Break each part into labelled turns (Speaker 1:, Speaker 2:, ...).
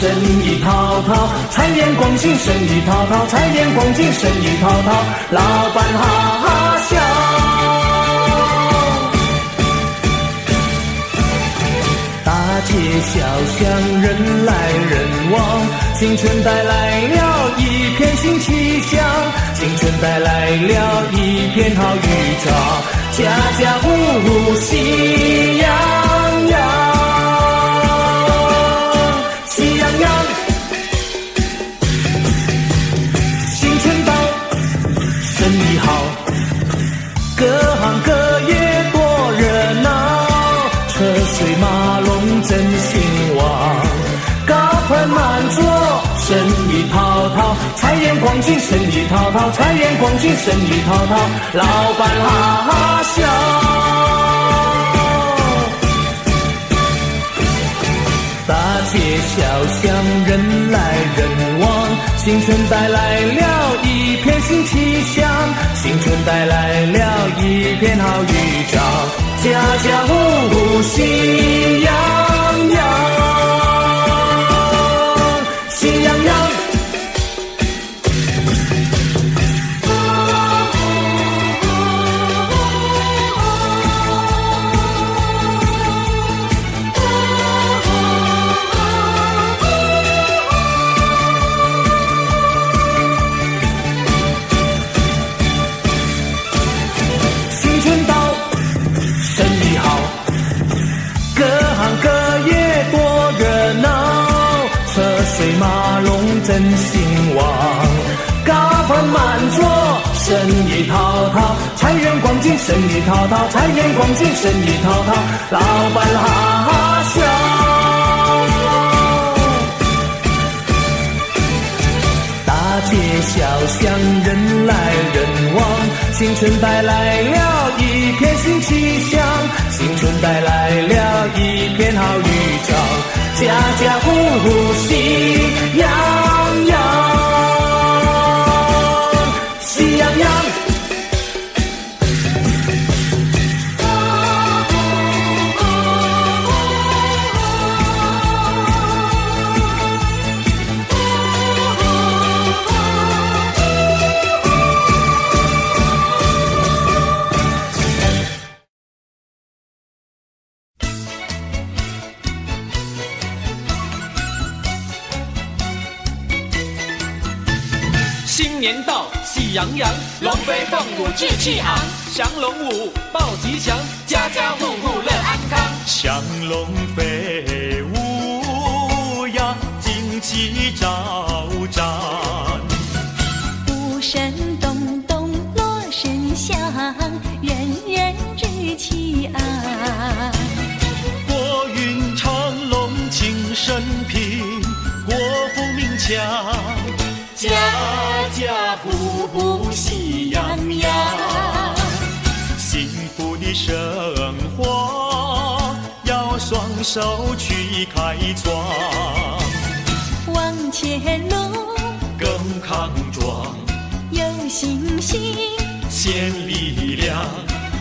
Speaker 1: 生意滔滔，财源广进，生意滔滔，财源广进，生意滔滔，老板哈哈笑。大街小巷人来人往，新春带来了一片新气象，新春带来了一片好预兆，家家户户喜洋洋，喜洋洋。新春到，生意好，各行各业多热闹，车水马龙真兴旺，高朋满座，生意滔滔，财源广进，生意滔滔，财源广进，生意滔滔，老板哈哈笑。大街小巷人来人往，新春带来了一片新气象，新春带来了一片好预兆，家家户户喜洋洋，喜洋洋。新春到，生意好，各行各业多热闹，车水马龙真兴旺，高朋满座，生意滔滔，财源广进，生意滔滔，财源广进，生意滔滔，老板哈哈笑。大街小巷人来人往，新春带来了一片新气象，新春带来了一片好预兆，家家户户喜洋洋，喜洋洋。
Speaker 2: 新年到，喜洋洋，龙飞凤舞志气昂，降龙舞报吉祥，家家户户乐安康。
Speaker 3: 降龙飞舞呀，旌旗招展，
Speaker 4: 鼓声咚咚锣声响，人人志气昂。
Speaker 3: 国运长隆庆生平，国富民强，家家户户喜洋洋，幸福的生活要双手去开创，
Speaker 4: 往前路
Speaker 3: 更康壮，
Speaker 4: 有信心，
Speaker 3: 献力量，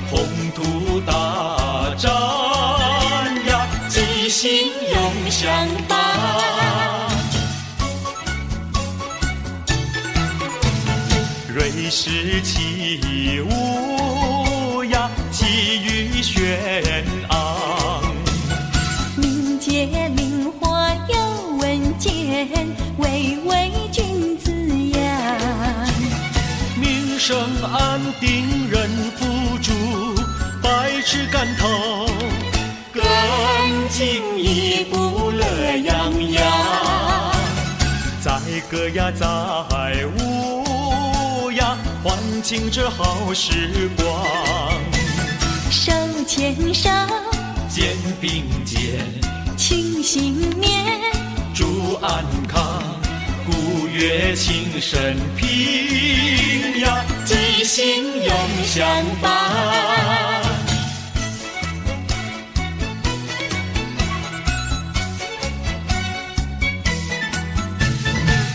Speaker 3: 宏图大展呀，吉星永相伴。瑞士起舞呀，气宇轩昂，
Speaker 4: 民间灵活有稳健，巍巍君子扬。
Speaker 3: 民生安定人富足，百尺竿头更进一步乐洋洋，载歌呀载舞呀，欢庆这好时光，
Speaker 4: 手牵手，
Speaker 3: 肩并肩，
Speaker 4: 庆新年，
Speaker 3: 祝安康，古乐庆生平呀，吉星永相伴。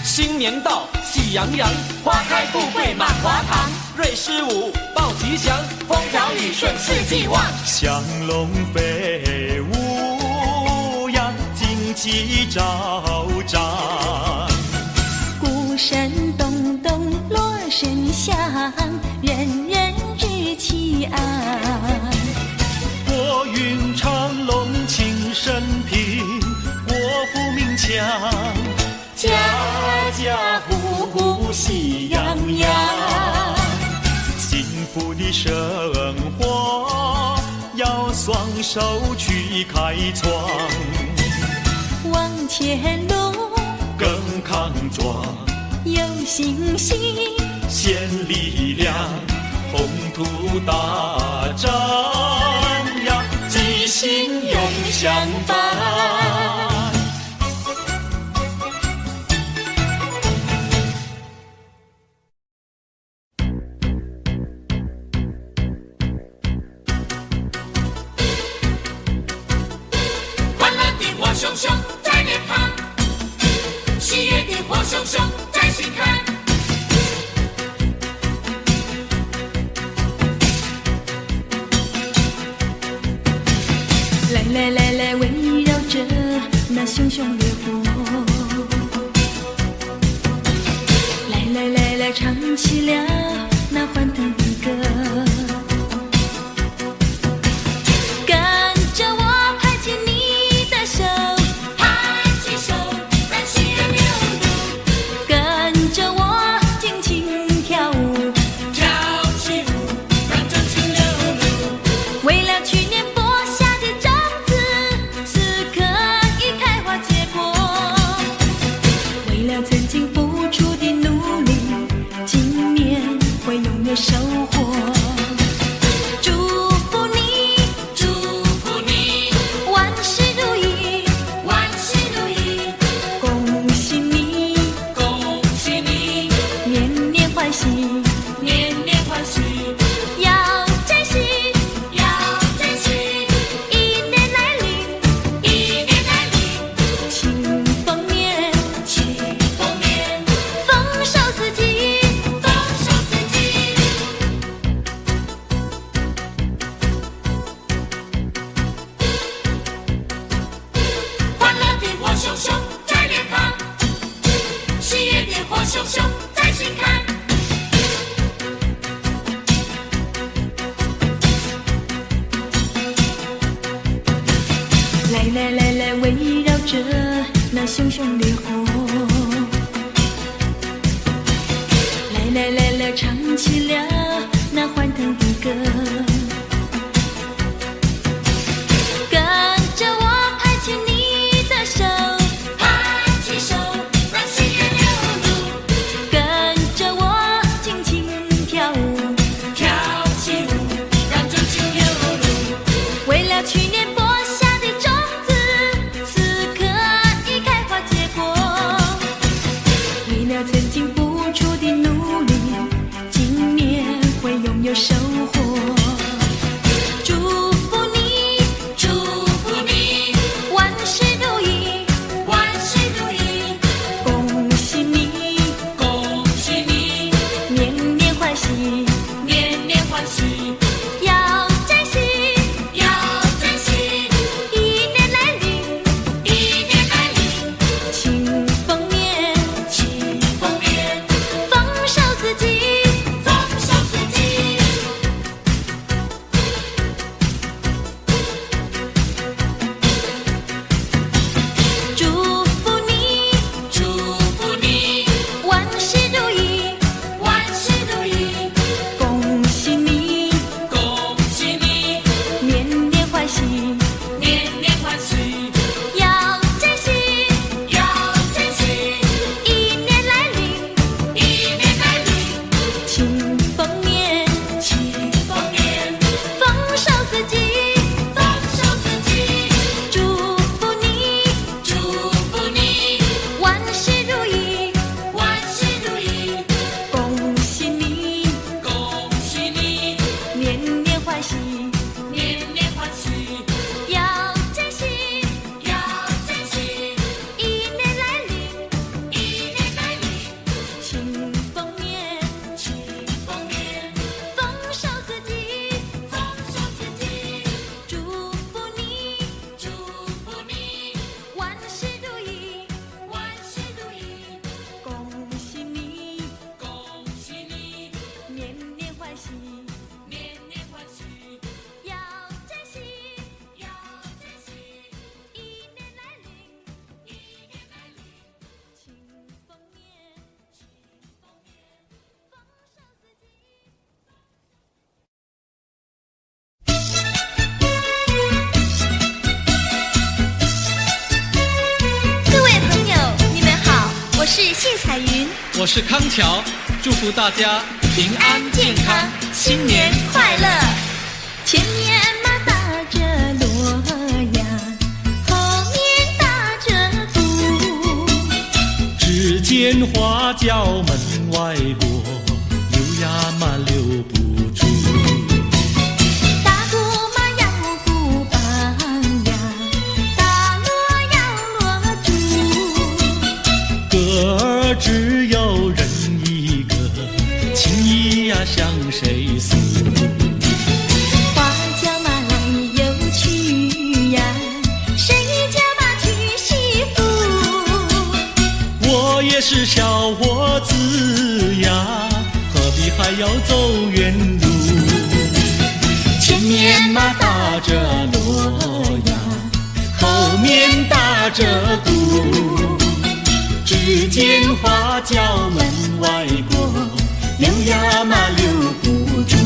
Speaker 2: 新年到，喜洋洋，花开富贵满华堂。瑞狮舞报吉祥，风调雨顺四季旺。
Speaker 3: 降龙飞舞呀，旌旗招展，
Speaker 4: 乡，人人日气安。
Speaker 3: 国运昌隆庆生平，国富民强，
Speaker 4: 家家户户喜洋洋。
Speaker 3: 幸福的生活要双手去开创，
Speaker 4: 往前路
Speaker 3: 更康壮，
Speaker 4: 有信心，
Speaker 3: 献力量，宏图大展呀，吉星永相伴。
Speaker 2: 欢乐的火熊熊在脸庞，喜悦的火熊熊在心坎。
Speaker 4: 来来来来，围绕着那熊熊烈火，来来来来，唱起了那欢腾的歌。跟着我拍起你的手，
Speaker 2: 拍起手，让喜悦流露，
Speaker 4: 跟着我尽情跳舞，
Speaker 2: 跳起舞，让真情流露。
Speaker 4: 为了去年播下的种子，此刻已开花结果。为了曾经付出的努力，今年会永远收获。祝福你，
Speaker 2: 祝福你，
Speaker 4: 万事如意，
Speaker 2: 万事如意，
Speaker 4: 恭喜你，
Speaker 2: 恭喜你，
Speaker 4: 年年欢喜，
Speaker 2: 年年欢喜，
Speaker 4: 要珍惜，
Speaker 2: 要珍惜。
Speaker 4: 一年来临，
Speaker 2: 一年来临，
Speaker 4: 庆丰年，
Speaker 2: 庆丰年，
Speaker 4: 丰收四季。
Speaker 2: 丰收四季。欢乐的火熊熊在脸庞，喜悦的火熊熊在心坎。
Speaker 4: 来来来来，围绕着那熊熊烈火，来来来来，唱起了那欢腾的歌。跟着我拍起你的手，
Speaker 2: 拍起手，让喜悦流露，
Speaker 4: 跟着我尽情跳舞，
Speaker 2: 跳起舞，让真情流露。
Speaker 4: 为了去年播下的种子，此刻已开花结果。为了曾经付出的努力，今年会拥有收获。
Speaker 2: 我是康桥，祝福大家平安健康，
Speaker 4: 新年快乐！前面马打着锣呀，后面打着鼓。
Speaker 3: 只见花轿门外过，溜呀嘛溜不住。
Speaker 4: 打鼓嘛要鼓棒呀，打锣要锣珠。
Speaker 3: 歌儿只有人一个，情意呀向谁诉？
Speaker 4: 花轿马来又去呀，谁家把娶媳妇？
Speaker 3: 我也是小伙子呀，何必还要走远路？
Speaker 4: 前面马打着锣呀，
Speaker 3: 后面打着鼓。只见花轿门外过，溜呀嘛溜不住。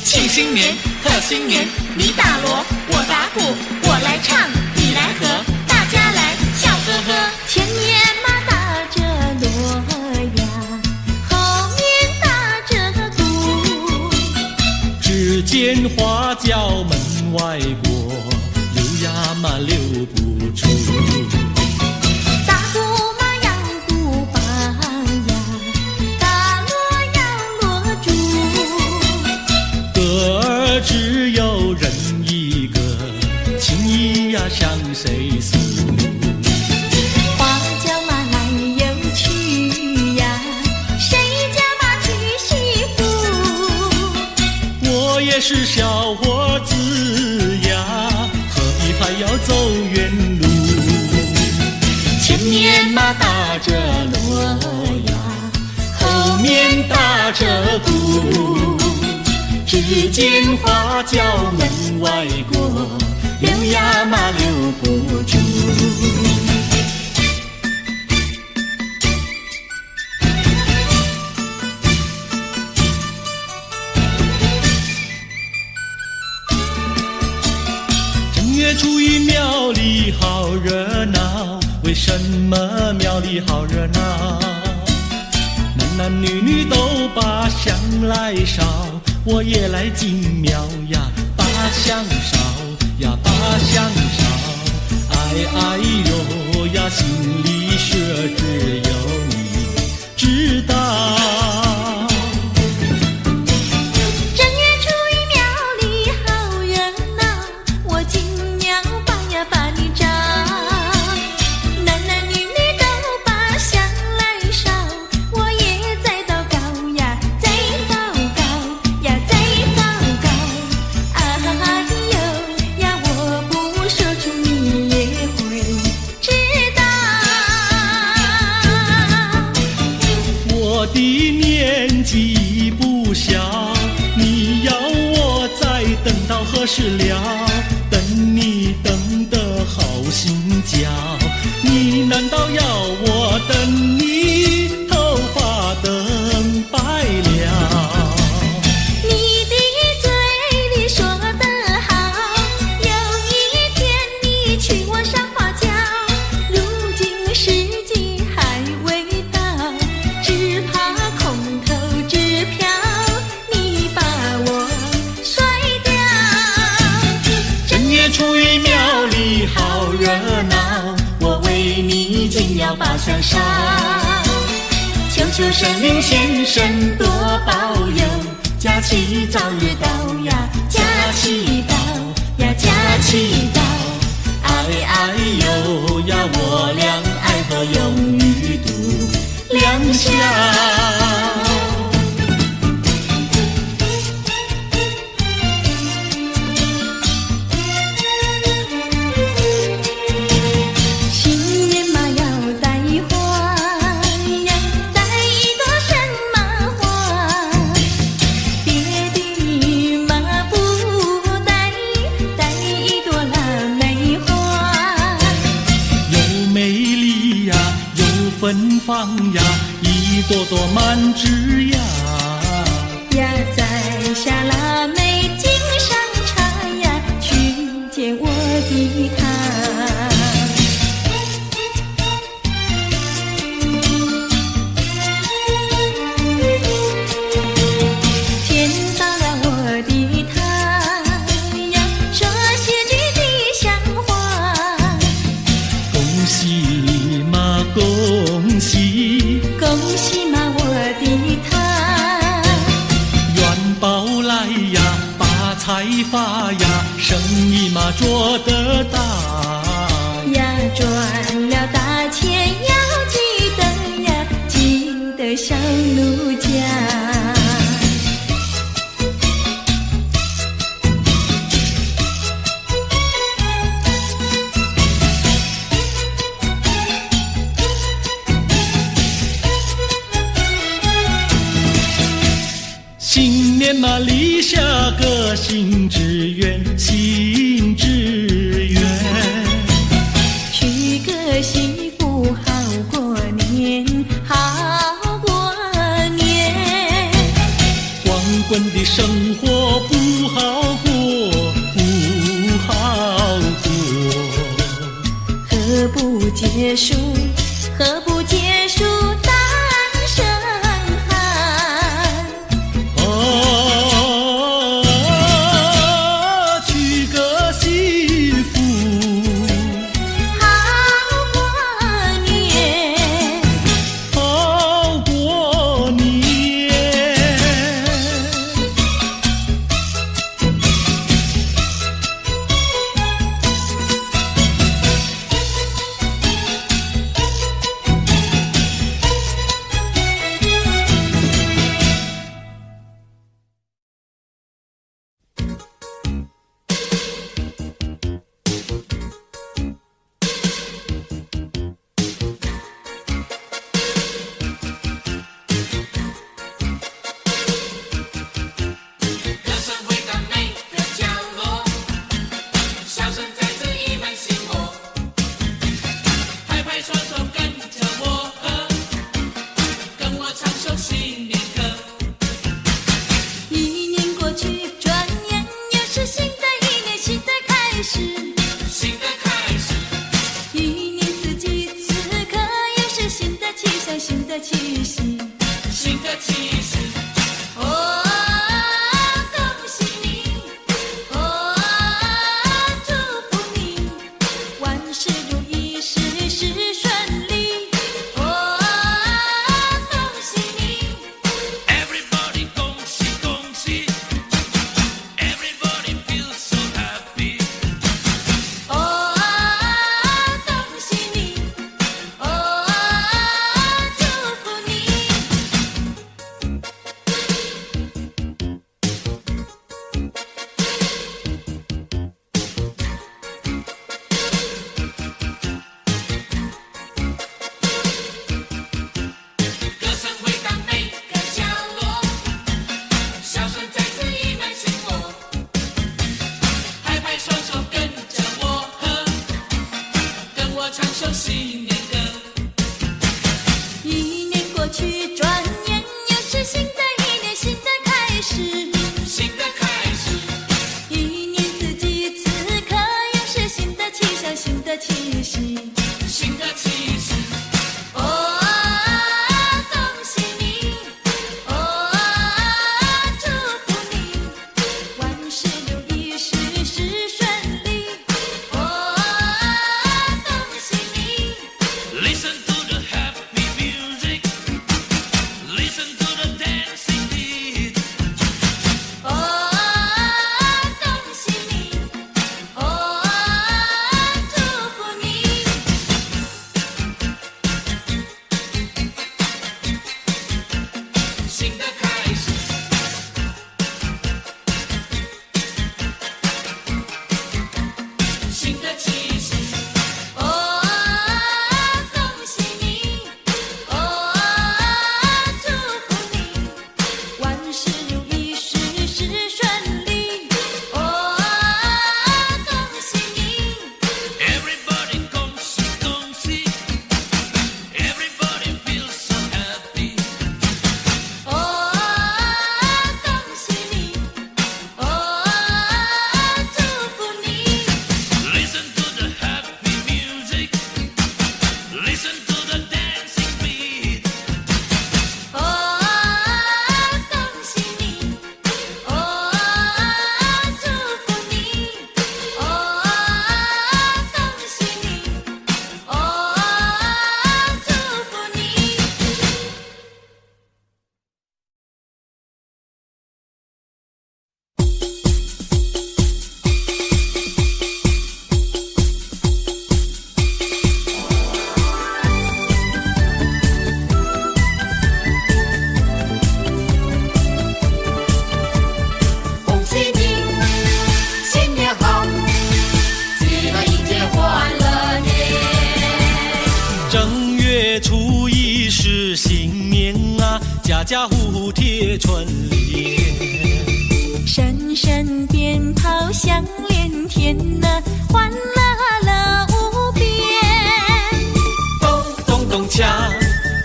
Speaker 2: 庆新年，贺新年，你打锣，我打鼓，我来唱，你来和，大家来笑呵呵。
Speaker 4: 前面马打着锣呀，后面打着鼓。
Speaker 3: 只见花轿门外过，溜呀嘛溜不住。
Speaker 4: 打鼓嘛要鼓棒呀，打锣要锣珠。
Speaker 3: 歌儿只有人一个，情意呀向谁诉？
Speaker 4: 花轿马来又去呀，谁家把娶媳妇？
Speaker 3: 我也是小伙子呀，何必还要走远路？前面马打着锣呀，后面打着鼓。只见花轿门外过，溜呀嘛溜不住。正月初一庙里好热闹，为什么庙里好热闹？男男女女都把香来烧，我也来进庙呀，把香烧呀，把香烧。哎哎呦呀，心里说只有你知道。
Speaker 4: 正月初一庙里好热闹，我进庙把呀把你找。男男女女都把香来烧，我也在祷告呀，在祷告呀，在祷告。哎呦呀，我不说出你也会知道。
Speaker 3: 我的年纪不小，你要我再等到何时了？等你等得好心焦，你难道要我等你头发等白了？
Speaker 4: 你的嘴里说得好，有一天你娶我上花轿，如今时机还未到，只怕空头支票你把我甩掉。
Speaker 3: 正月初一庙里好热闹，我为你紧要把香烧。求求神灵先生多保佑，假期早日到呀，假期到呀，假期到。哎哎呦呀，我俩爱河永远度良宵。
Speaker 4: 新年嘛要带花呀，带一朵什么花？别的嘛不带，带一朵腊梅花。
Speaker 3: 又美丽呀，又芬芳呀，一朵朵满枝呀。
Speaker 4: 呀，摘下腊梅敬上茶呀，
Speaker 3: 财发呀，生意嘛做得大
Speaker 4: 呀，赚了大钱要记得呀，记得上奴家。
Speaker 3: 新年嘛立下个新志愿，新志愿，
Speaker 4: 娶个媳妇好过年，好过年。
Speaker 3: 光棍的生活不好过，不好过。
Speaker 4: 何不结束？何不结束单身汉？
Speaker 3: 娶个媳妇，
Speaker 4: 好过年，
Speaker 3: 好过年。
Speaker 2: 歌声回荡每个角落，笑声再次溢满心窝。拍拍双手跟着我和，跟我唱首新年歌。
Speaker 4: 一年过去，转眼又是新的一年，新的开始。
Speaker 2: 新的开始，
Speaker 4: 一年四季，此刻又是新的气象，新的气息。
Speaker 2: 新的气息。
Speaker 4: 哦，恭喜你！哦，祝福你！万事如意，事事顺利！哦，恭喜你！
Speaker 2: Everybody 恭喜恭喜 Everybody feels so happy
Speaker 4: 哦，恭喜你！哦，祝福你！
Speaker 2: 歌声回荡每个角落，笑声再次溢满心窝。拍拍双手跟着我和，跟我唱首新年歌。
Speaker 4: 一年过去，转眼又是新的一年，新的开始。
Speaker 2: 新的开始，
Speaker 4: 一年四季，此刻又是新的气象，新的气息。
Speaker 2: 新的气息。
Speaker 4: 哦，恭喜你！哦，祝福你！万事如意，事事顺利！哦，恭喜你！
Speaker 2: Listen to the happy music. Listen to the dancing beat.
Speaker 4: 哦，恭喜你！哦，祝福你！
Speaker 2: 新的开始，新的气息。
Speaker 4: 哦，恭喜你！哦，祝福你！万事如意，事事顺利！哦，恭喜你！
Speaker 2: Everybody 恭喜恭喜 Everybody feels so happy
Speaker 4: 哦，
Speaker 3: 家户贴春联。
Speaker 4: 声声鞭炮响连天呐，欢乐无边。
Speaker 3: 咚咚咚锵，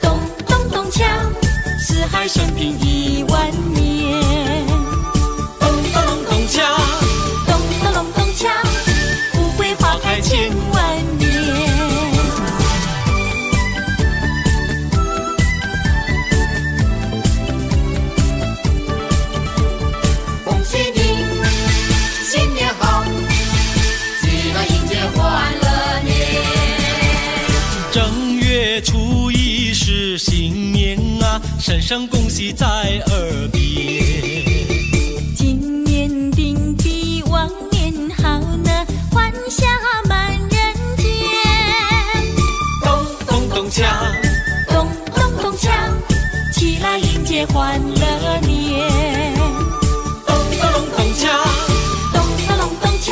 Speaker 4: 咚咚咚锵，四海升平10000年。
Speaker 3: 咚咚咚锵，
Speaker 4: 咚咚咚咚锵，富贵花开千万年。
Speaker 2: 恭喜你，新年好，记得迎接欢乐年。
Speaker 3: 正月初一是新年啊，声声恭喜在耳边。
Speaker 4: 今年定比往年好呢，欢笑满人间。
Speaker 3: 咚咚咚锵，
Speaker 4: 咚咚咚锵，起来迎接欢乐年。
Speaker 3: 咚咚咚锵，
Speaker 4: 咚咚咚锵，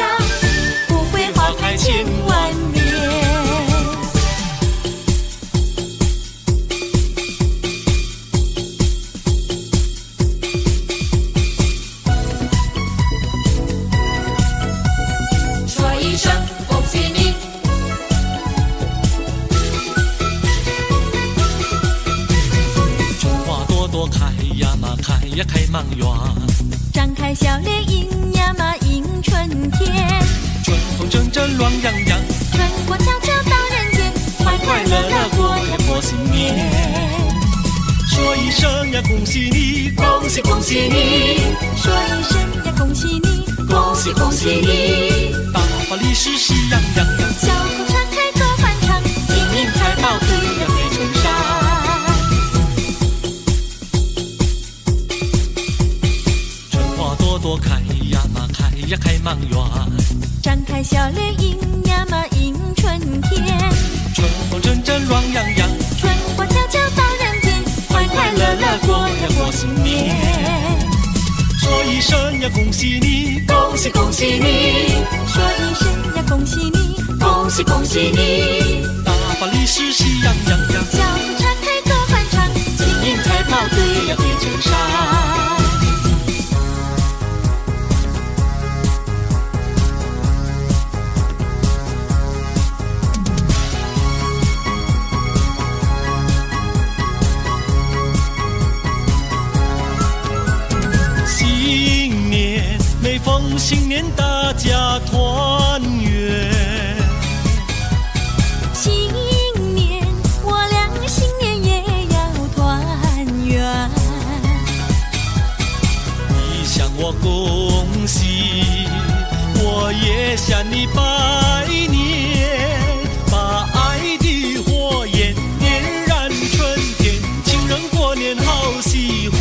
Speaker 4: 富贵花开千万年。
Speaker 2: 说一声恭喜你，
Speaker 3: 春花朵朵开呀嘛，开呀开满园。
Speaker 4: 张开笑脸迎呀嘛迎春天，
Speaker 3: 春风阵阵暖洋洋，
Speaker 4: 春过悄悄到人间，快快乐乐过呀过新年。
Speaker 3: 说一声呀恭喜你，
Speaker 2: 恭喜恭喜你，
Speaker 4: 说一声呀恭喜你，
Speaker 2: 恭喜恭喜你，
Speaker 3: 大发利是喜洋洋洋，
Speaker 4: 小口常开多欢畅，金银财宝对呀对成山。
Speaker 3: 春花朵朵开呀嘛，开呀开满园。
Speaker 4: 张开笑脸迎呀嘛迎春天，
Speaker 3: 春风阵阵暖洋洋，
Speaker 4: 春过悄悄到人间，快快乐乐过呀过新年。
Speaker 3: 说一声呀恭喜你，
Speaker 2: 恭喜恭喜你，
Speaker 4: 说一声呀恭喜你，
Speaker 2: 恭喜恭喜你，
Speaker 3: 大发利是喜洋洋洋，
Speaker 4: 小口常开多欢畅，金银财宝对呀对成山。
Speaker 3: 新年每逢新年大家团圆。
Speaker 4: 新年我俩新年也要团圆。
Speaker 3: 你向我恭喜，我也向你拜年，把爱的火焰点燃春天，情人过年好喜欢。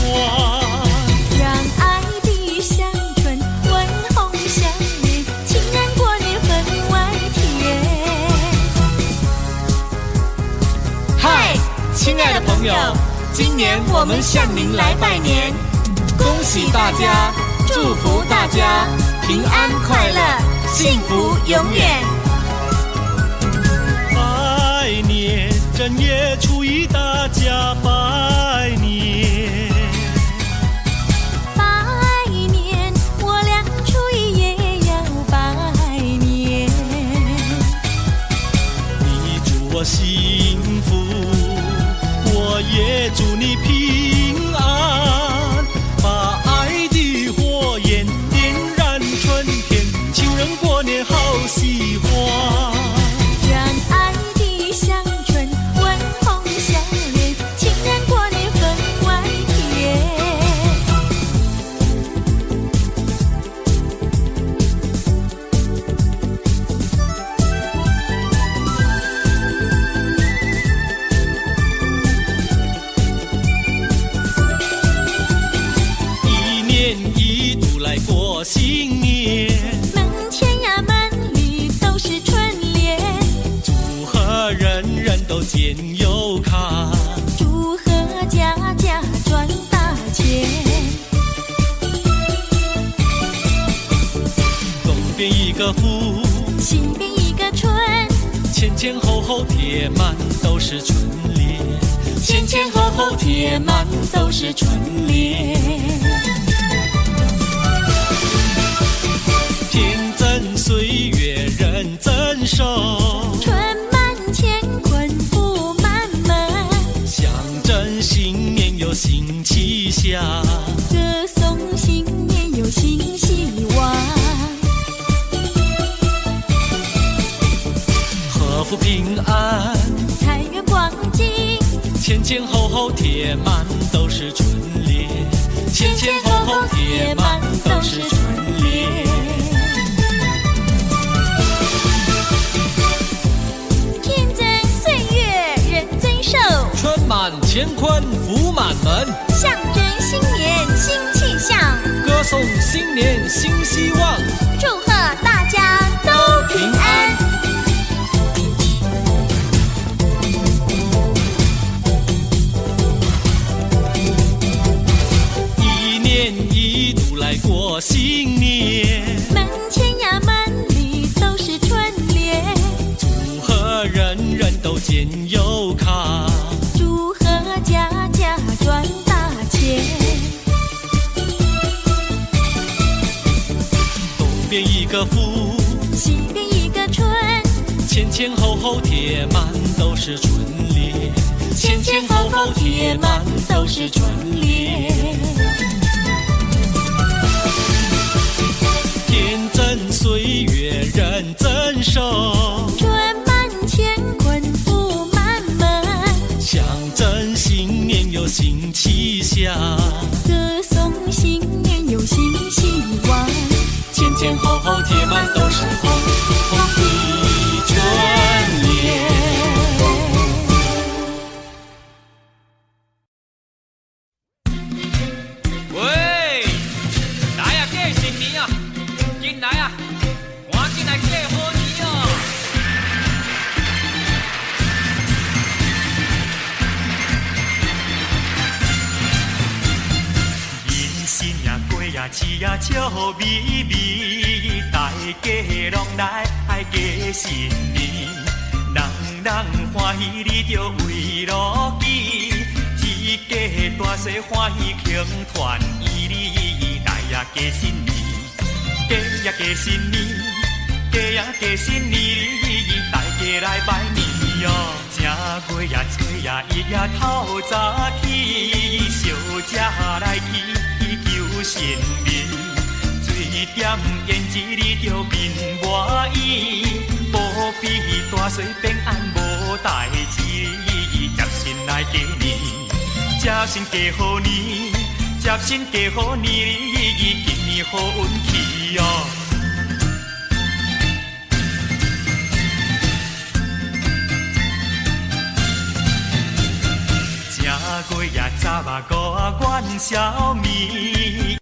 Speaker 4: 让爱的香醇温红相连，情人过年分外甜。
Speaker 2: 嗨，亲爱的朋友，今年我们向您来拜年，恭喜大家，祝福大家平安快乐，幸福永远。
Speaker 3: 拜年，正月初一大家拜年。
Speaker 4: 拜年，我俩初一也要拜年。
Speaker 3: 你祝我幸福，我也祝你平安，把爱的火焰点燃春天，情人过年好喜欢。
Speaker 4: 让爱的香醇温红相连，情人过年分外甜。
Speaker 3: 一年一度来过新年，
Speaker 4: 门前呀满里都是春联，
Speaker 3: 祝贺人人都见有看，
Speaker 4: 祝贺家家赚大钱。
Speaker 3: 东边一个福，
Speaker 4: 西边一个春，
Speaker 3: 前前后后贴满都是春联，
Speaker 4: 前前后后贴满都是春联。
Speaker 3: 天真岁月人增寿，
Speaker 4: 春满乾坤福满门，
Speaker 3: 象征新年有新气象，
Speaker 4: 歌颂新年有新希望。
Speaker 3: 贺福平安，
Speaker 4: 财源广进，
Speaker 3: 前前后后贴满都是春联，前前后后贴满都是春联。
Speaker 4: 天增岁月人增寿，
Speaker 3: 春满乾坤福满门，
Speaker 4: 象征新年新气象，
Speaker 3: 歌颂新年新希望，
Speaker 4: 祝贺大家都平安。
Speaker 3: 一年一度来过新年，
Speaker 4: 门前呀门里都是春联，
Speaker 3: 祝贺人人都健又康，
Speaker 4: 祝贺家家赚大钱。
Speaker 3: 东边一个福，
Speaker 4: 西边一个春，
Speaker 3: 前前后后贴满都是春联，前前后后贴满都是春联。天增岁月人增寿，
Speaker 4: 春满乾坤福满门，
Speaker 3: 象征新年有新气象，
Speaker 4: 歌颂新年有新希望。
Speaker 3: 前前后后贴满都是红红的春联。喂，来呀，过新年啊！进来啊，赶紧来过好年哦！人生呀，过呀，吃呀，笑眯眯，大家拢来爱过新年，人人欢喜，你着为路记，一家大细欢喜庆团圆里，来呀过新年，过呀过新年，过呀过新年，大家来拜年哟！正月呀初呀一呀透早起，小食来去求新年，水点胭脂你着面满意，保庇大细平安无代志，接心来过年，接心过好年，接心过好年，今年好运气哟！正月呀，早啊过元宵暝。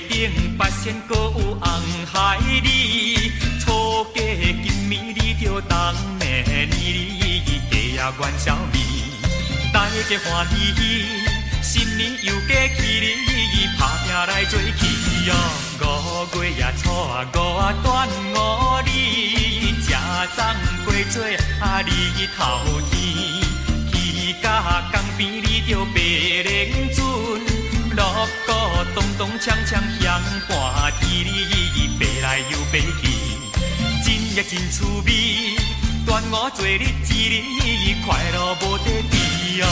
Speaker 3: 顶八仙阁有红海里，初嫁金暝你着当暝年，家也元宵暝，大家欢喜喜，新年又过去哩，打拼来做起哦。5月也初5端午哩，吃粽过节日头天，去甲江边你着白莲船，锣鼓咚咚锵锵响半天哩，飞来又飞去，真也真趣味。端午做日子哩，快乐无地比哦。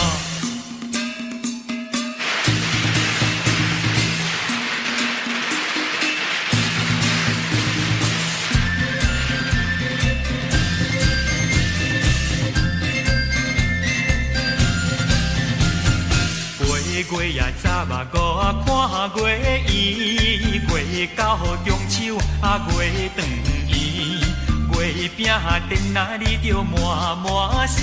Speaker 3: 月也早嘛五看月圆，月到中秋月长圆，月饼电那你着满满喜，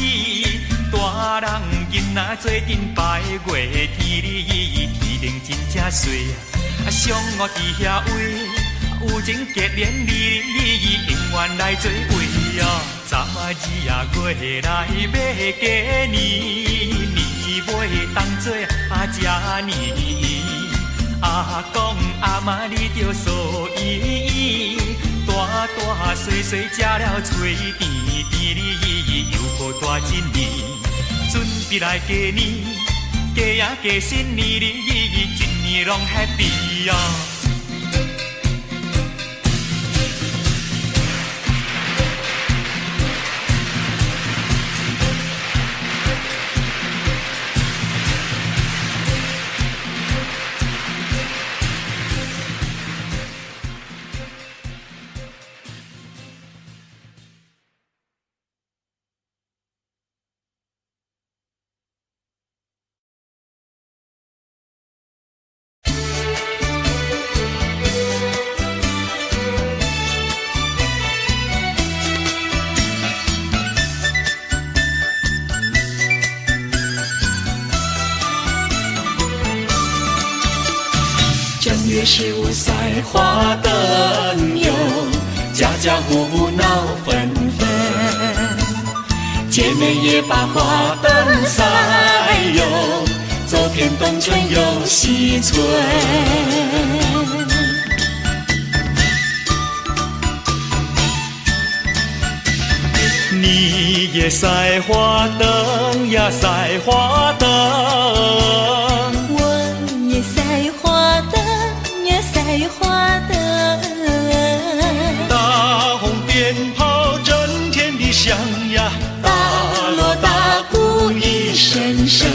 Speaker 3: 大人囡仔做阵拜月天哩，天顶真正水上我伫遐位，有情结连理，永远来做位哦。昨日月来买鸡年，年尾当作食年，阿公阿妈你着素衣，大大细细食了嘴甜甜哩，又过大一年，准备来过年，过呀过新年哩，一年拢 happy 哦。
Speaker 2: 正月15赛花灯哟，家家户户闹纷纷，姐妹也把花灯赛哟，走遍东村又西村。
Speaker 3: 你也赛花灯呀，赛花灯。
Speaker 4: 我也赛花灯呀，赛花灯。
Speaker 3: 大红鞭炮震天的响呀，
Speaker 2: 大锣大鼓一声声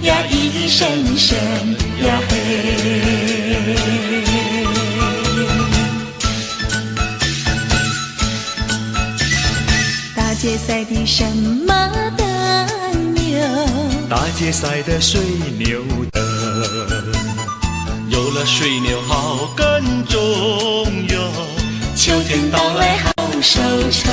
Speaker 2: 呀，一声声呀嘿。
Speaker 4: 大街赛的什么灯哟？
Speaker 3: 大街赛的水牛灯，有了水牛好耕种哟，
Speaker 2: 秋天到来好收成。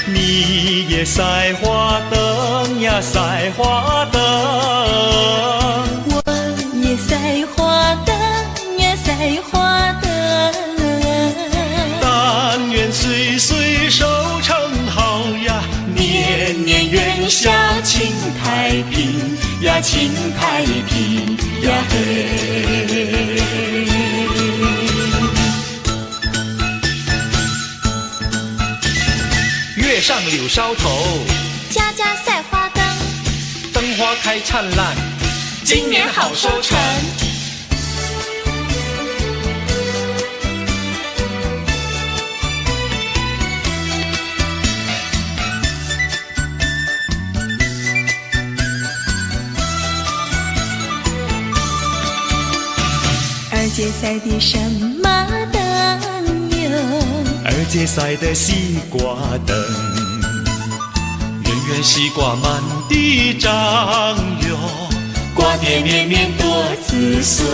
Speaker 3: 你也赛花灯呀，赛花灯。
Speaker 4: 我也赛花灯呀，赛花灯。
Speaker 3: 但愿岁岁收成好呀，
Speaker 2: 年年元宵庆太平呀，庆太平呀嘿。
Speaker 3: 月上柳梢头，
Speaker 4: 家家赛花灯，
Speaker 3: 灯花开灿烂，
Speaker 2: 今年好收成。
Speaker 4: 二街赛的什么灯哟？
Speaker 3: 二街赛的西瓜灯，圆圆西瓜满地长哟，
Speaker 2: 瓜爹绵绵多子孙。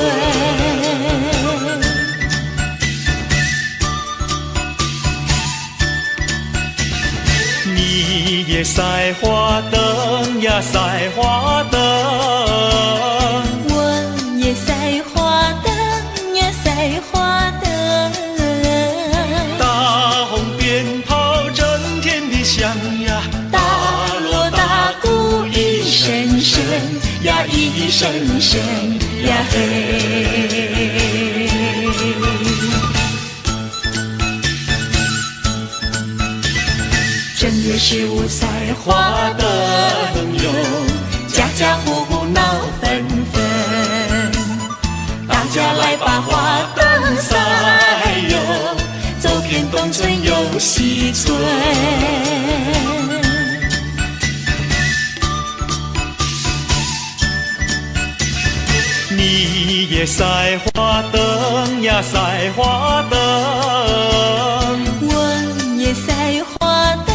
Speaker 3: 你你也赛花灯呀，赛花灯。
Speaker 4: 我也赛花灯呀，赛花灯。
Speaker 3: 大红鞭炮震天的响呀，
Speaker 4: 大锣大鼓一声声呀，一声声呀嘿。正月15赛花灯哟，家家户户闹纷纷。大家来把花灯赛哟，走遍东村又西村。
Speaker 3: 你也赛花灯呀，赛花灯。
Speaker 4: 我也赛花灯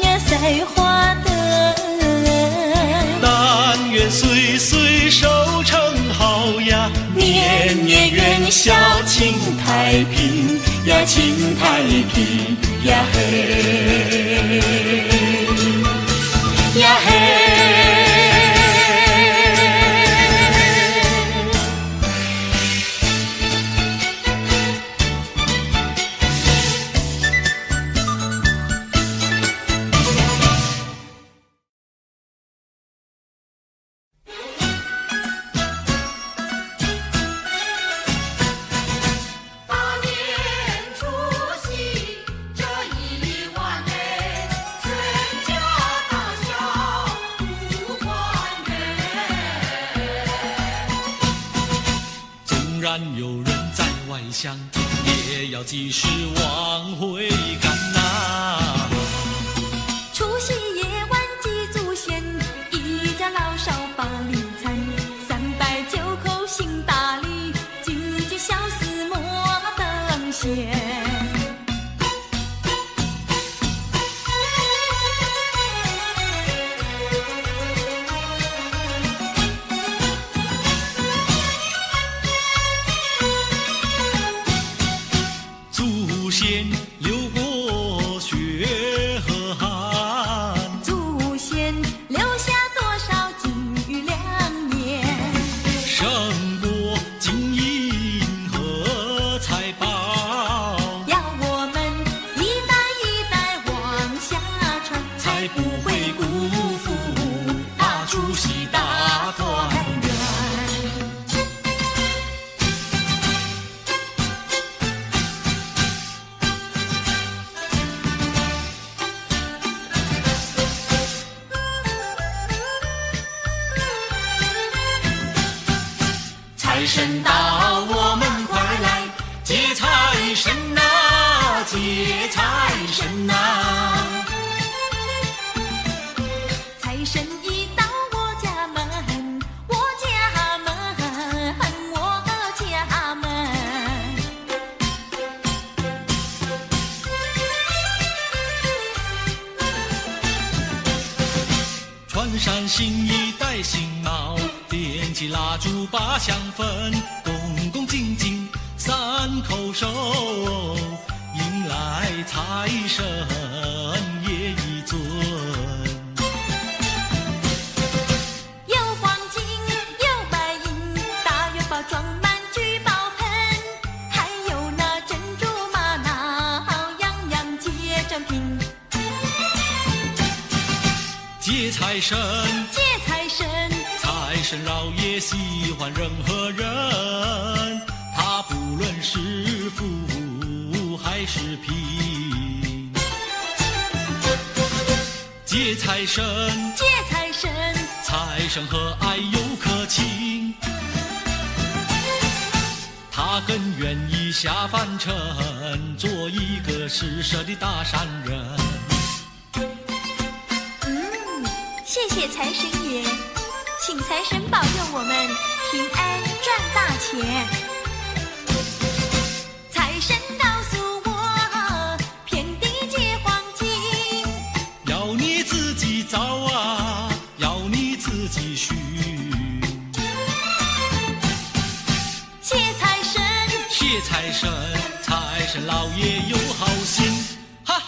Speaker 4: 呀，赛花灯。
Speaker 3: 但愿岁岁收成好呀，
Speaker 4: 年年元宵庆太平呀，庆太平呀嘿呀嘿。
Speaker 3: 有人在外乡，也要及时往回赶呐。
Speaker 4: 除夕夜晚祭祖先，一家老少把礼餐，309口行大礼，金鸡小厮莫等闲。
Speaker 3: 先流过血和汗，
Speaker 4: 祖先留下多少金玉良言，
Speaker 3: 胜过金银和财宝，
Speaker 4: 要我们一代一代往下传，才不会辜负大除夕大团圆。财神到，我们快来接财神呐，接财神呐！财神一到我家门，我家门，我家门。
Speaker 3: 穿上新衣戴新帽，点起蜡烛把香焚，恭恭敬敬3口手，迎来财神爷一尊。
Speaker 4: 有黄金有白银，大元宝装满聚宝盆，还有那珍珠玛瑙，样样皆珍品。
Speaker 3: 接财神，
Speaker 4: 接财神，
Speaker 3: 财神老爷喜欢任何人，他不论是富还是贫。接财神，
Speaker 4: 接财神，
Speaker 3: 财神和蔼又可亲，他更愿意下凡尘，做一个施舍的大善人。
Speaker 4: 谢谢财神爷，请财神保佑我们平安赚大钱。财神告诉我，遍地皆黄金，
Speaker 3: 要你自己造啊，要你自己寻。
Speaker 4: 谢财神，
Speaker 3: 谢财神，财神老爷有好心。哈。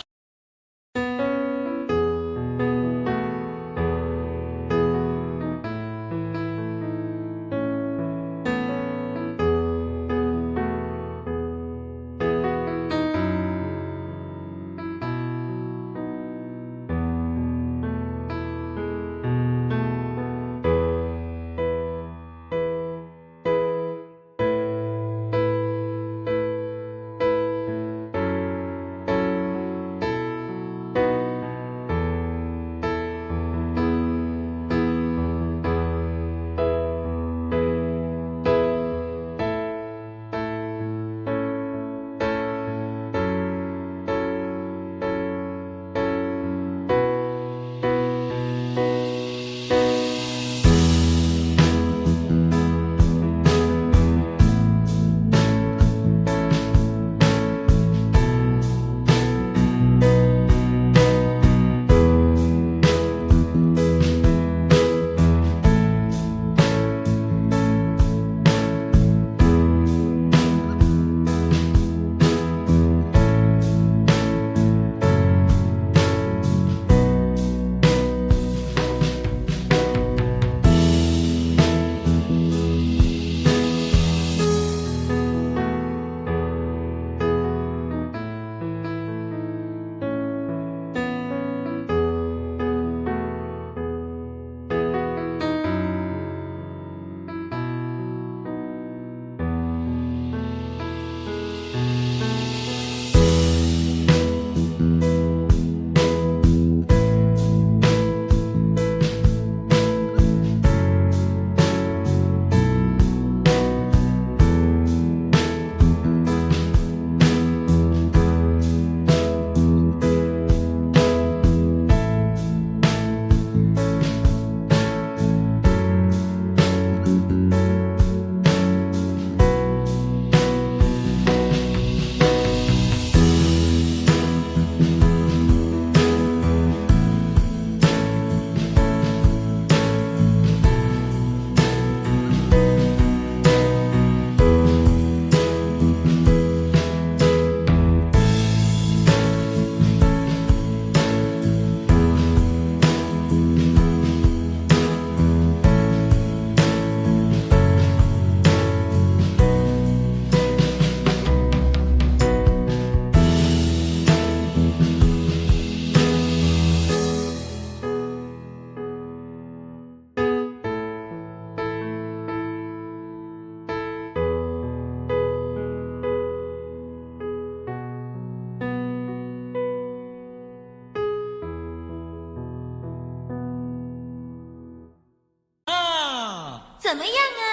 Speaker 4: 怎么样啊？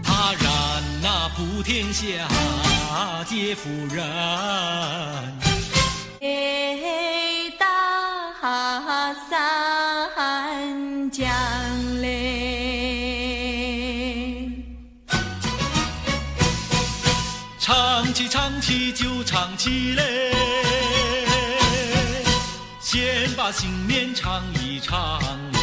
Speaker 3: 他然那普天下皆夫人。
Speaker 4: 大三江嘞，
Speaker 3: 唱起唱起就唱起嘞，先把新年唱一唱嘞。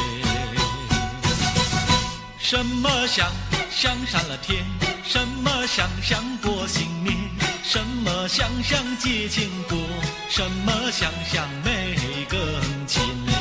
Speaker 3: 什么香香上了天，什么香香过新年，什么香香结情果，什么香香没更亲嘞。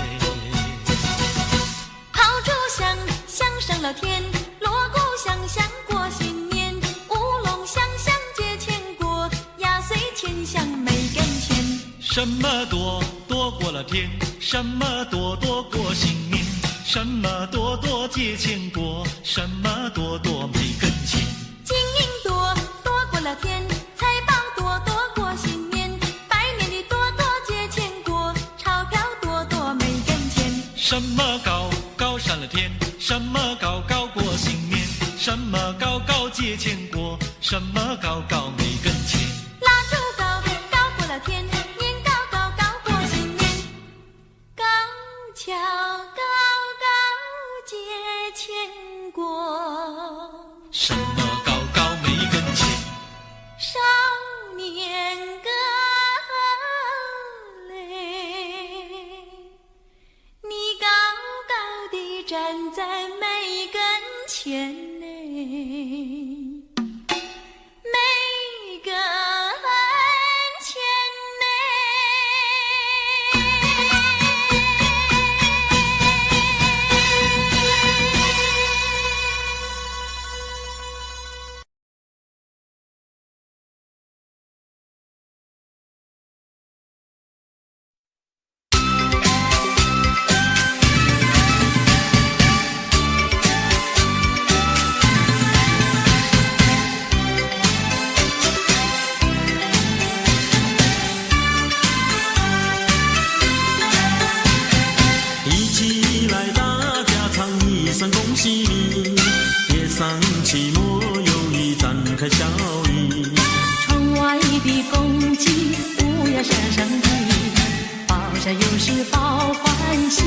Speaker 4: 炮竹响响上了天，锣鼓响响过新年，乌龙响响结千果，压岁钱响没根钱。
Speaker 3: 什么多多过了天，什么多多过新年，什么多多结千果，什么多多没根钱。
Speaker 4: 金银多多过了天，财宝多多过新年，拜年的多多结千果，钞票多多没根钱。
Speaker 3: 什么高高上了天，什么高高过新年，什么高高结千果，什么高高没根钱。
Speaker 4: 蜡烛高高过了天，年糕高高过新年，高跷高高结千果。
Speaker 3: 什么高高没根钱。
Speaker 4: 少年歌嘞，你高高地站在每根前嘞，每根前嘞。
Speaker 1: 一起来，大家唱一声恭喜你，别上期末友谊展开笑语。
Speaker 4: 窗外的公鸡乌鸦声声啼，报晓又是报欢喜。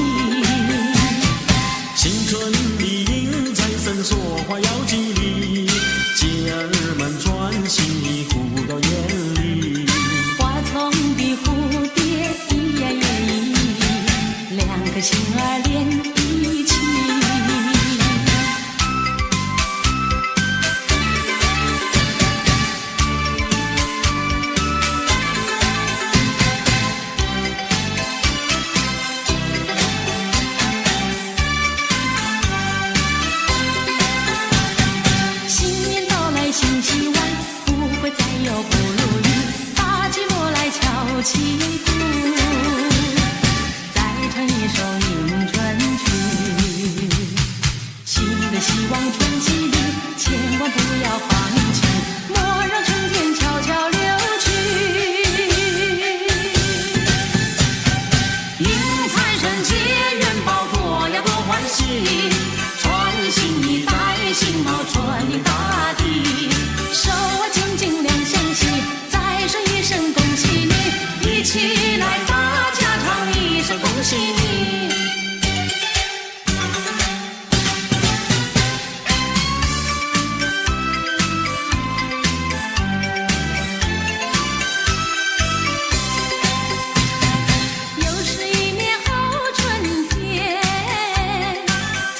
Speaker 1: 新春里迎财神说话要吉利，姐儿们专心护到眼里。
Speaker 4: 花丛的蝴蝶咿呀呀咿，两颗心儿连一起。新年到来新希望，不会再有不如意，把寂寞来敲起鼓，再唱一首迎春曲。新的希望春季里，千万不要放弃，莫让春天悄悄流去。
Speaker 1: 迎财神接元宝，多呀多欢喜，穿新衣戴新帽，春运大地。
Speaker 4: 手握金金两相喜，再说一声恭喜你，
Speaker 1: 一起来，大家唱一声恭喜你。
Speaker 4: 又是一年好春天，家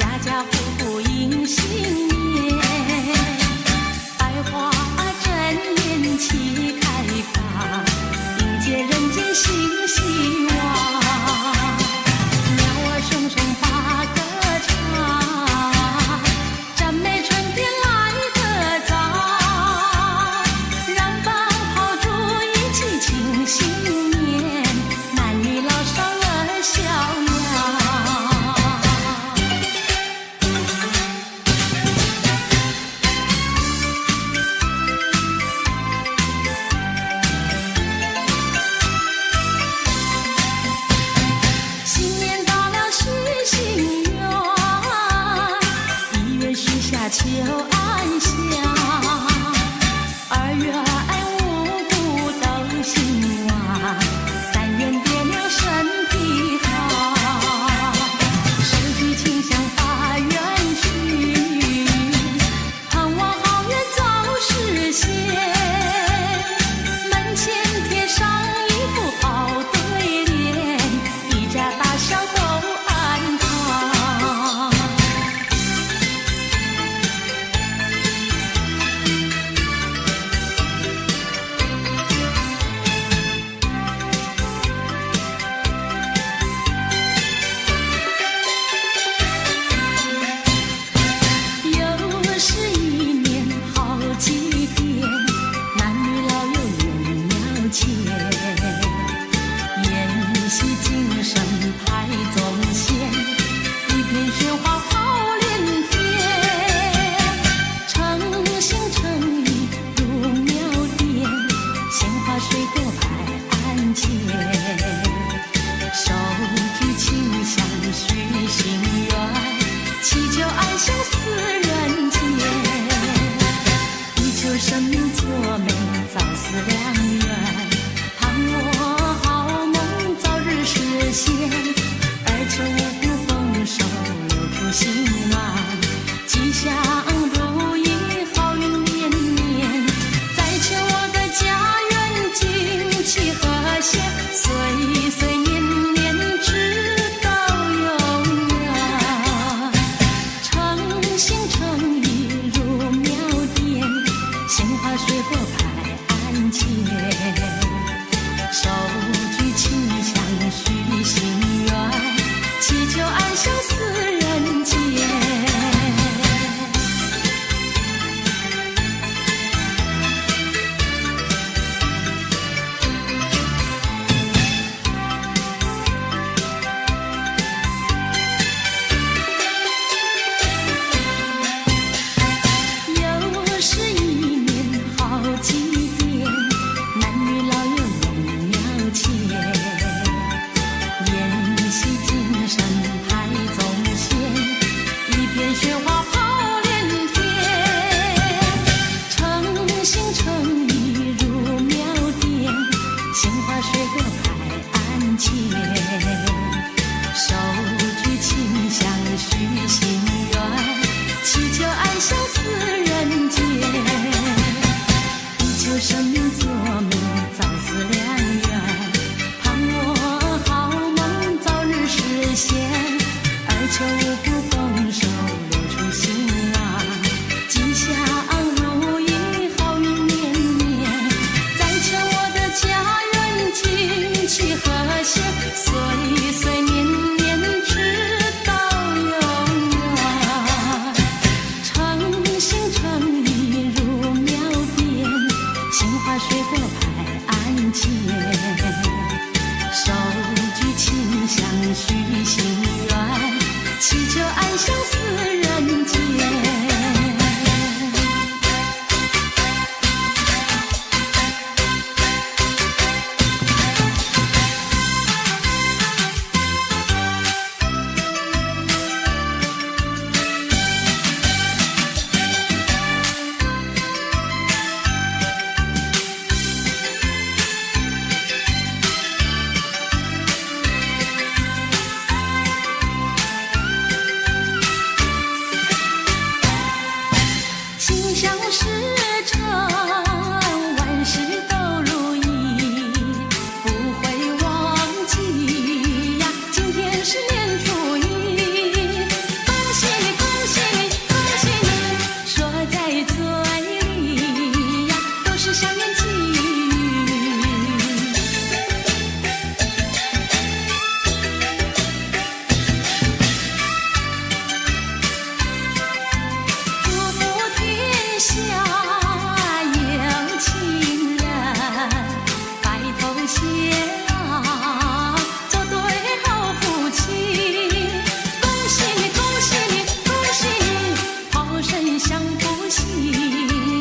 Speaker 4: 安享四人间。地球生命作美，早似良缘，盼我好梦早日实现，而求五谷丰收，留出心暖，吉祥如意，好运绵绵。再求我的家园景气和谐，岁岁年年直到永远。诚心诚意入庙殿，鲜花水果排案前，手举清香许心愿，祈求安享四人间。又是一年好几天，男女老幼拥庙前，宴席精神排宗宪，一片雪花抛连天。诚心诚意入庙殿，鲜花水果排案前，手举清香许心愿，祈求安享四人间。地球生命作美，早似良缘，盼我好梦早日实现，而求五谷丰收，留出心安，吉祥如意，好运绵绵。再求我的家园景气和谐，岁岁年年直到永远。诚心诚意入庙殿，鲜花水果排案前，手举清香许心愿，祈求安享四人间。心想事成，万事都如意，不会忘记呀，今天是年初一。恭喜你，恭喜你，恭喜你，说在嘴里呀，都是祥言吉语。祝福天下有情人，白头偕老，做对好夫妻。恭喜你，恭喜你，恭喜你，好生享福喜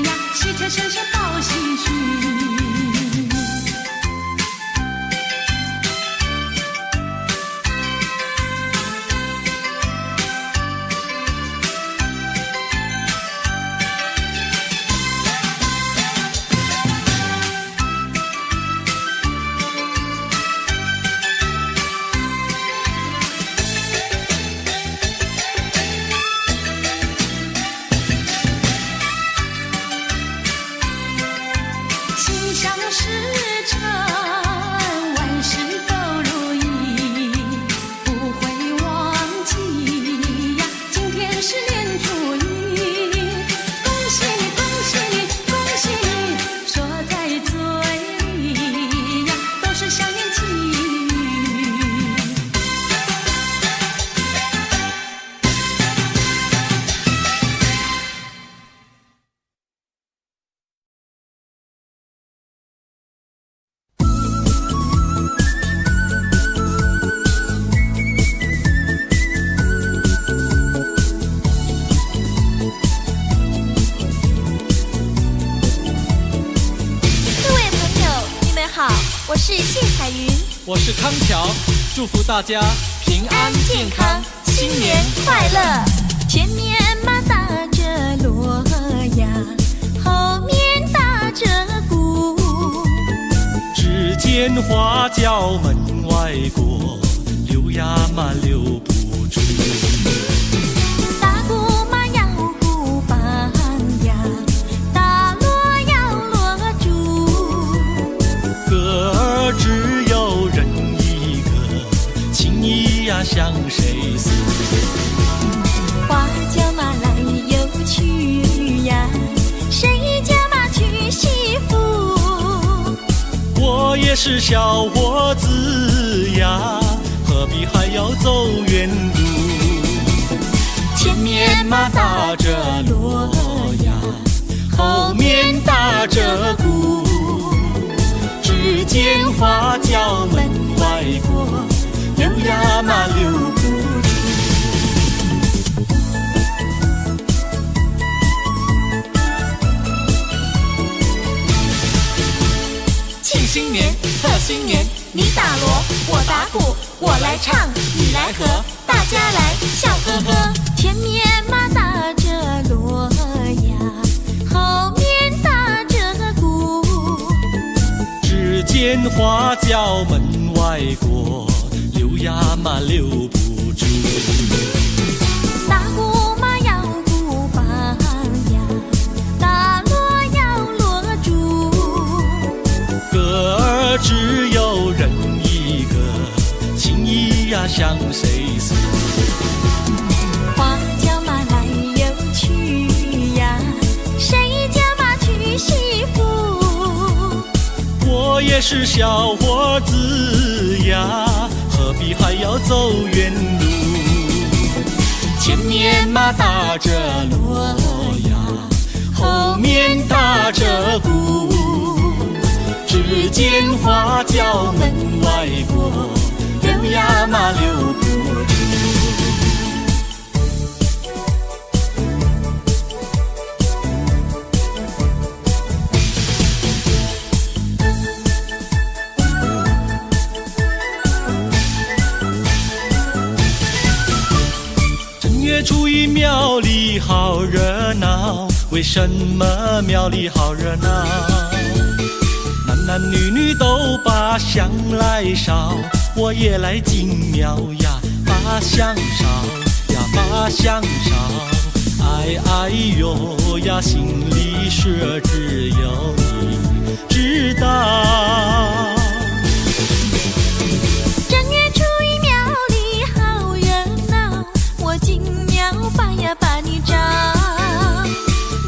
Speaker 4: 呀，喜贴身上报喜讯。心想事成，万事都如意，不会忘记呀，今天是年初一。恭喜你，恭喜你，恭喜你，说在嘴里呀，都是祥言吉语。
Speaker 5: 我是谢彩云，
Speaker 1: 我是康桥，祝福大家平安健康，
Speaker 5: 新年快乐，前面
Speaker 3: 花轿门外过，留呀嘛留不住。
Speaker 4: 大鼓嘛要鼓棒呀，大锣要锣珠。
Speaker 3: 歌儿只有人一个，情意呀向谁诉？
Speaker 4: 花轿嘛来又去呀，谁家嘛娶媳妇？
Speaker 3: 我也是小伙子呀，何必还要走远路？
Speaker 4: 前面嘛打着锣呀，后面打着鼓。只见花轿门外过，留呀嘛留不住。
Speaker 2: 庆新年，贺新年，你打锣，我打鼓，我来唱，你来和，大家来笑呵呵。
Speaker 4: 前面嘛打着锣呀，后面打着鼓。
Speaker 3: 只见花轿门外过，留呀嘛留不住。
Speaker 4: 大鼓嘛要鼓棒呀，大锣要锣珠。
Speaker 3: 歌儿只有人一个，情意呀向谁诉？
Speaker 4: 花轿嘛来又去呀，谁家嘛娶媳妇？
Speaker 3: 我也是小伙子呀，何必还要走远路？前面嘛打着锣呀，后面打着鼓。只见花轿门外过，留呀嘛留不住。正月初一庙里好热闹，为什么庙里好热闹？男男女女都把香来烧，我也来进庙呀，把香烧呀，把香烧。哎哎呦呀，心里事只有你知道。
Speaker 4: 正月初一庙里好热闹，我进庙把呀把你找。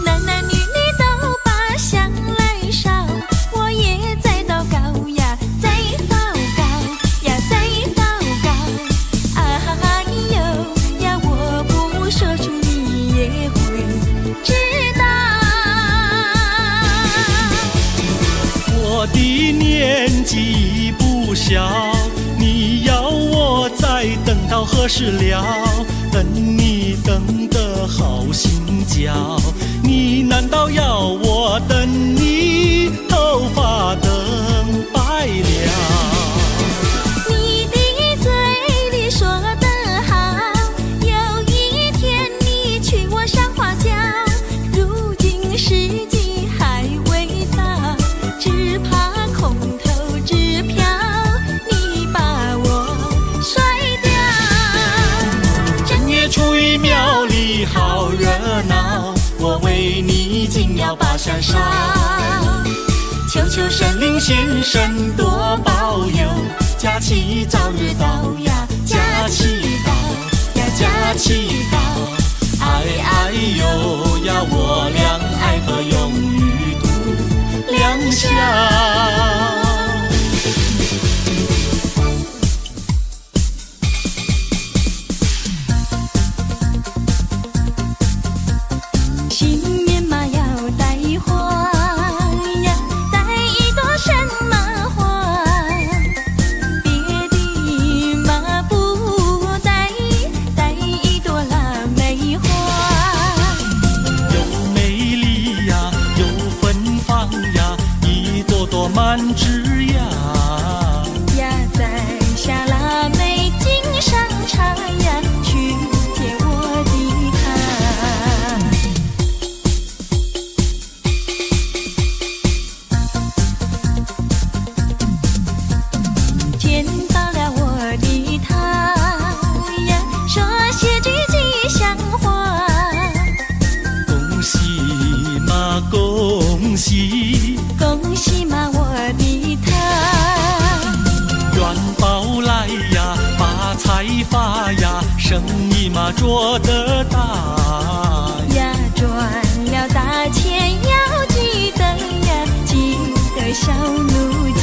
Speaker 4: 男男女女都把香来烧，我也在祷告呀，在祷告呀，在祷告。哎呦呀，我不说出你也会知道。
Speaker 3: 我的年纪不小，你要我再等到何时了？等你等得好心焦，你难道要我等你头发等白了？
Speaker 4: 你的嘴里说得好，有一天你娶我上花轿，如今时机还未到，只怕空头支票你把我甩掉。
Speaker 3: 正月初一庙里好热闹，我为你进庙把香烧。求求神灵先生多保佑，假期早日到呀，假期到呀，假期到。哎哎呦呀，我俩爱河永与度良宵。
Speaker 4: 新年嘛要带花呀，带一朵什么花？别的嘛不带，带一朵腊梅花。
Speaker 3: 又美丽呀，又芬芳呀，一朵朵满枝桠。
Speaker 4: 呀，在下腊梅经上茶呀，去接我的他。
Speaker 3: 发呀，生意嘛做得大
Speaker 4: 呀，赚了大钱要记得呀，记得小奴家。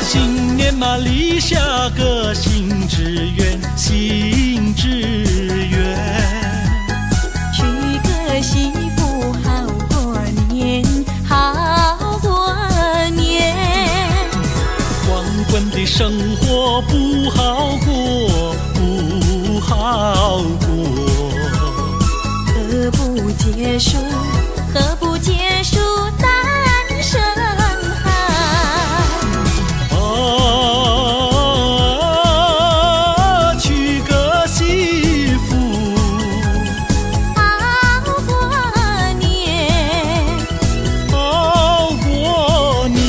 Speaker 3: 新年嘛立下个新志愿，新志愿。
Speaker 4: 娶个媳妇好过年，好过年。
Speaker 3: 光棍的生活不好过，不好过。
Speaker 4: 何不结束？何不结束单身汉？
Speaker 3: 娶个媳妇，
Speaker 4: 好过年，
Speaker 3: 好过年。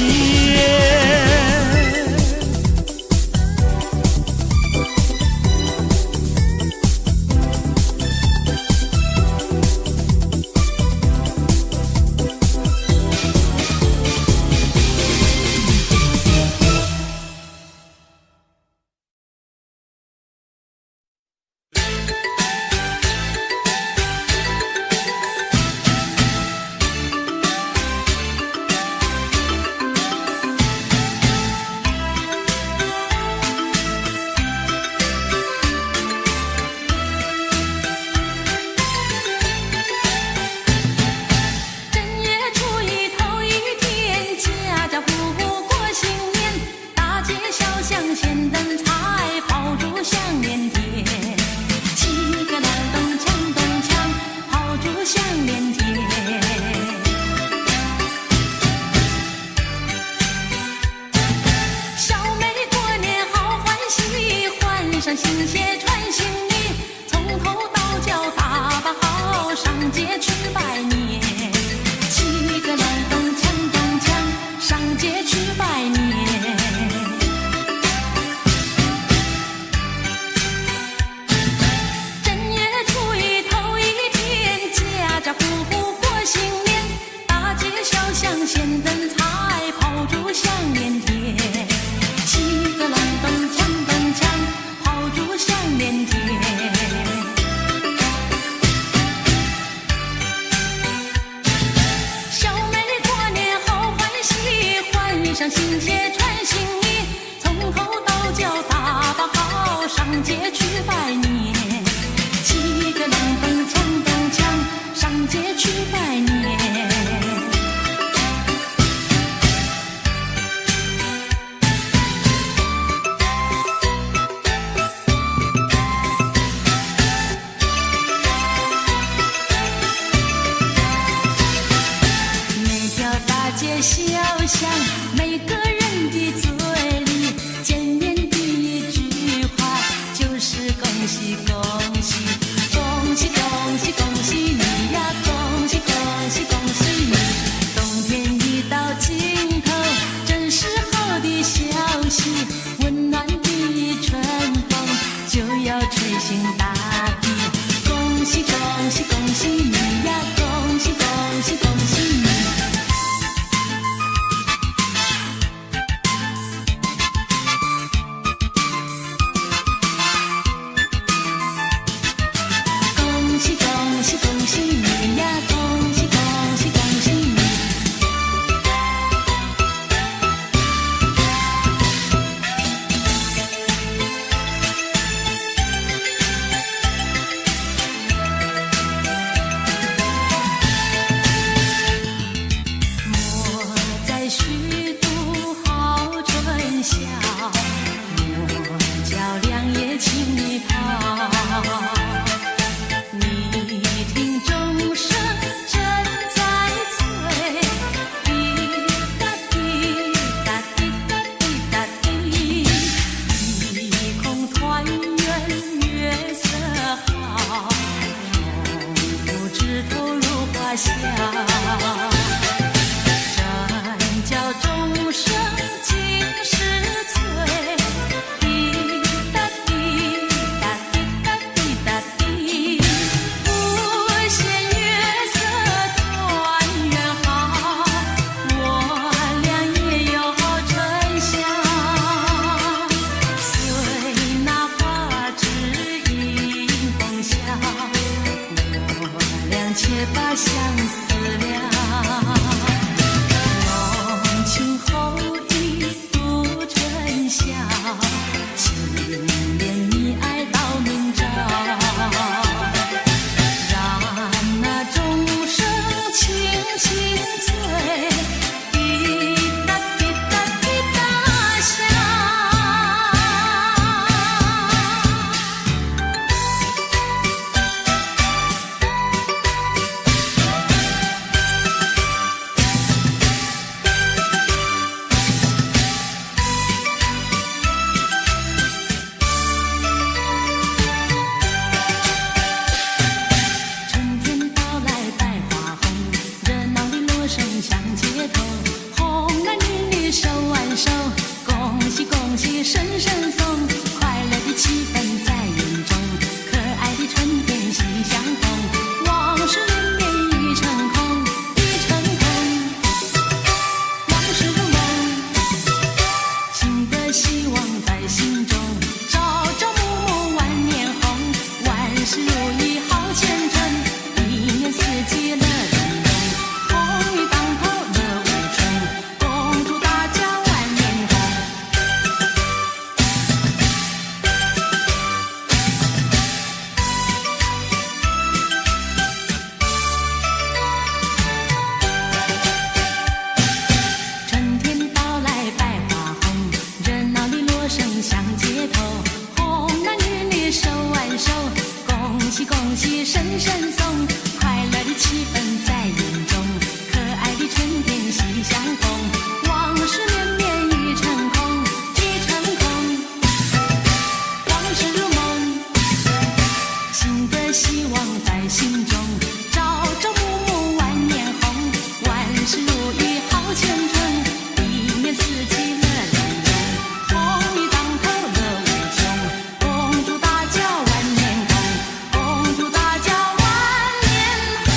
Speaker 4: 钟声尽是催，滴答滴。暂且把相思了。浓情厚意度春宵，情恋你爱到明朝。让那钟声轻轻催，滴答滴答滴答响。春天到来百花红，热闹的锣声响街头，红男绿女手挽手，恭喜恭喜声声送，快乐的气氛在云中，可爱的春天喜相逢，往事绵绵已成空，已成空，往事如梦，情的希望在心中，朝朝暮暮万年红，万事如意好前程，一年四季乐融融，红雨当头乐无穷，恭祝大家万年红。春天到来百花红，热闹的锣声响街头，红男绿女手挽手，恭喜恭喜声声送，快乐的气氛在云中，可爱的春天喜相逢，往事绵绵已成空，已成空，往事如梦，情的希望在心中，朝朝暮暮万年红，万事如意好前程，一年四季乐融融，红雨当头乐无穷，恭祝大家万年红，恭祝大家万年红。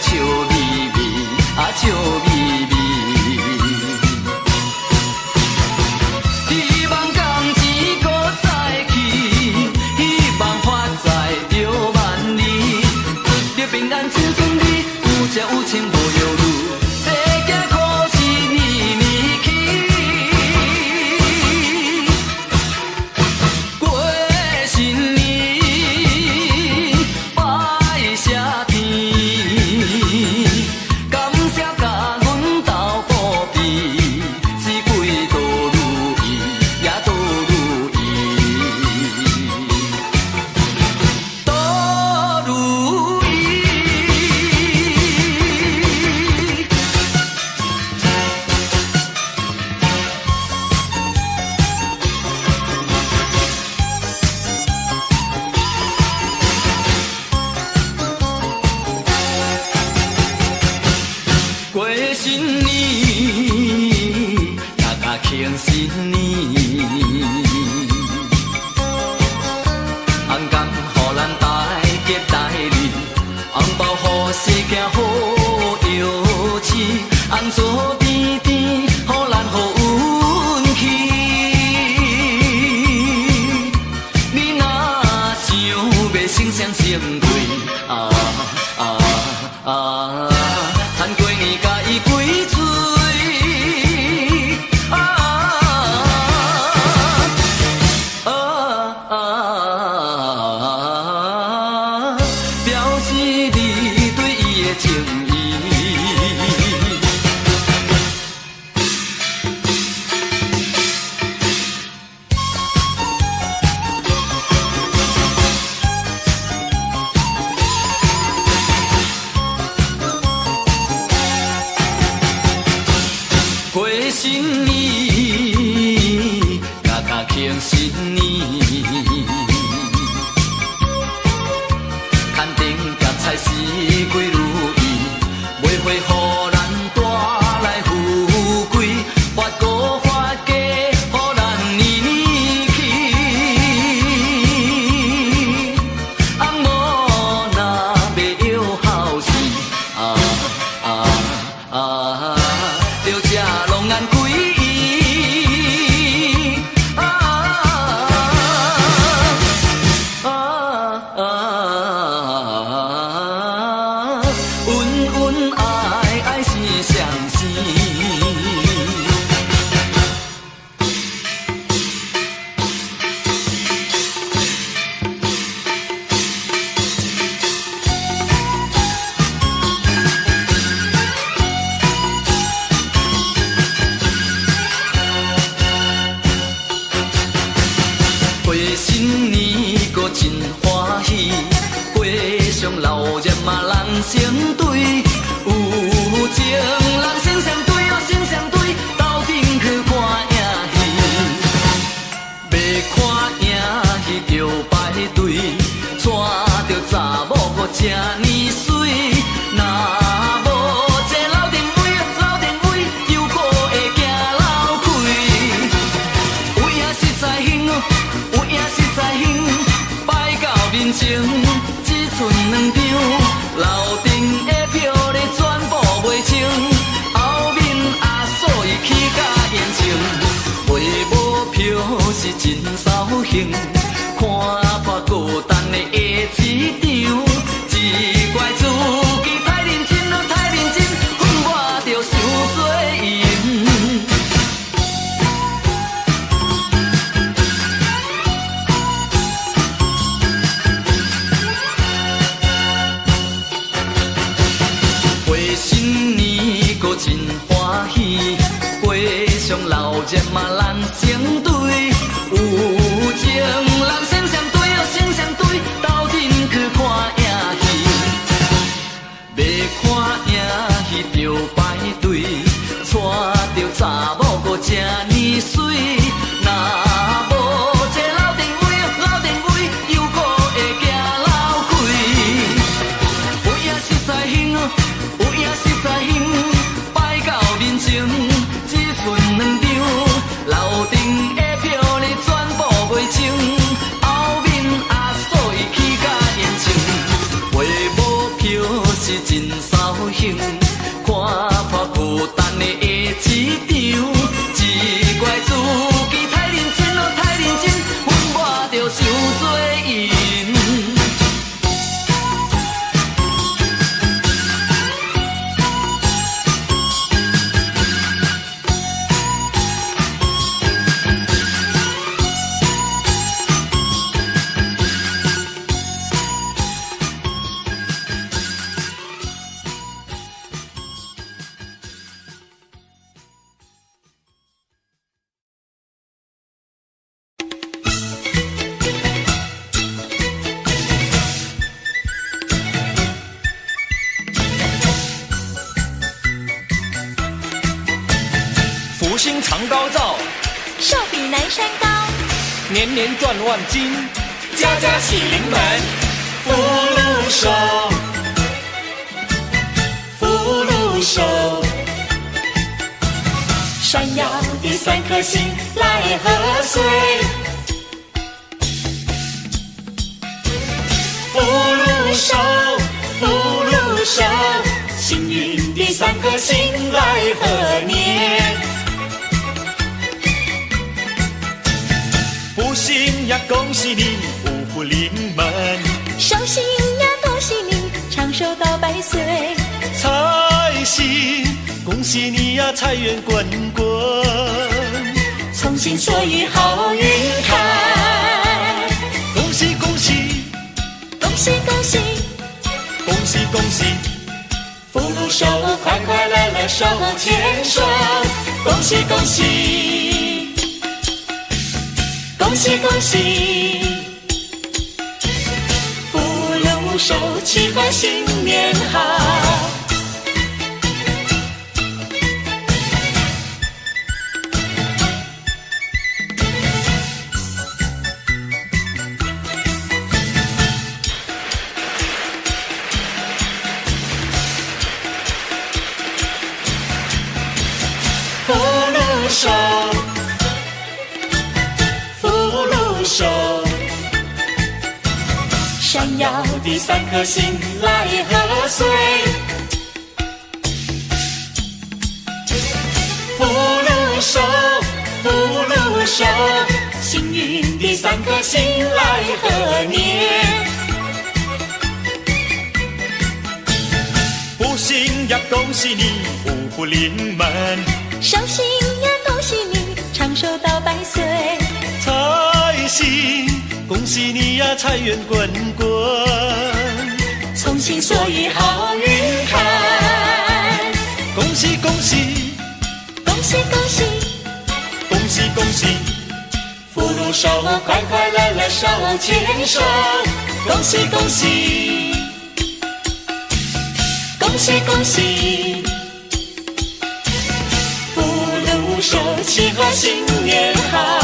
Speaker 1: 笑眯眯，笑眯眯。希望工钱搁再起，希望发财着万里，祝你平安真顺利，有食有穿无忧虑，世界苦事年年去。过新年拜谢天，感谢甲阮斗保庇，四季都如意，也都如意，都如意。过新年，大家庆新年，红柑予咱大吉大利，红包予世界好有钱，红做甜甜，予咱好运气。你若想要心想成对，趁过年甲伊归嘴，表示你对伊的情意。过新年，家家庆新年，牵灯夹菜四季如意，买花予咱带来富贵，发高发家，予咱年年去。翁某若袂晓孝顺，着吃龙眼归伊，恩恩爱爱是上生。过新年搁真欢喜，过上老热嘛人成对，有情人心相对哦心相对，斗阵去看影戏，要看影戏着排队，带着查某搁这呢水，若无这老定位，又搁会惊老亏，有影实在兴哦。有影实在兴，摆到面前只剩2张，楼顶的票咧全部卖清，后面阿嫂伊起甲严情，卖无票是真扫兴，看破孤单的下市场，只怪自己太认真咯，太认真，阮我着伤做赢。过新年搁真欢喜，过上老热嘛人成对，有情人心相对哦心相对，斗阵去看影戏，要看影戏着排队，带着查某搁这呢水，若无这老定位，又搁会惊老亏，有影实在兴哦。有影实在兴，摆到面前只剩2张，楼顶的票咧全部卖清，后面阿嫂伊起甲严情，卖无票是真扫兴，看破孤单的下市场。奇怪自己太认真哦，太认真，阮我着伤做因。
Speaker 3: 福星常高照，
Speaker 5: 寿比南山高，
Speaker 3: 年年赚万金，
Speaker 2: 家家喜临门，
Speaker 3: 福禄寿，福禄寿。
Speaker 2: 闪耀的三颗星来贺岁，
Speaker 3: 福禄寿，福禄寿，
Speaker 2: 幸运的三颗星来贺年。
Speaker 3: 福星呀，恭喜你，五福临门，
Speaker 5: 寿星呀，恭喜你，长寿到100岁。
Speaker 3: 财星，恭喜你呀，财源滚滚，
Speaker 2: 从心所欲好运开，
Speaker 3: 恭喜恭喜，
Speaker 5: 恭喜恭喜，
Speaker 3: 恭喜恭喜，
Speaker 2: 福禄寿，快快乐乐手牵手，恭喜恭喜，恭喜恭喜，福禄寿，祈贺新年好。福禄寿，福禄寿，闪耀的三颗星来贺岁。福禄寿，福禄寿，幸运的三颗星来贺年。
Speaker 3: 福星呀，恭喜你，五福临门，
Speaker 5: 寿星呀，恭喜你，长寿到100岁。
Speaker 3: 财星，恭喜你呀，财源滚滚，
Speaker 2: 从心所欲好运开，
Speaker 3: 恭喜恭喜，
Speaker 5: 恭喜恭喜，
Speaker 3: 恭喜恭喜，
Speaker 2: 福禄寿，快快乐乐手牵手，恭喜恭喜，恭喜恭喜，福禄寿，祈贺新年好。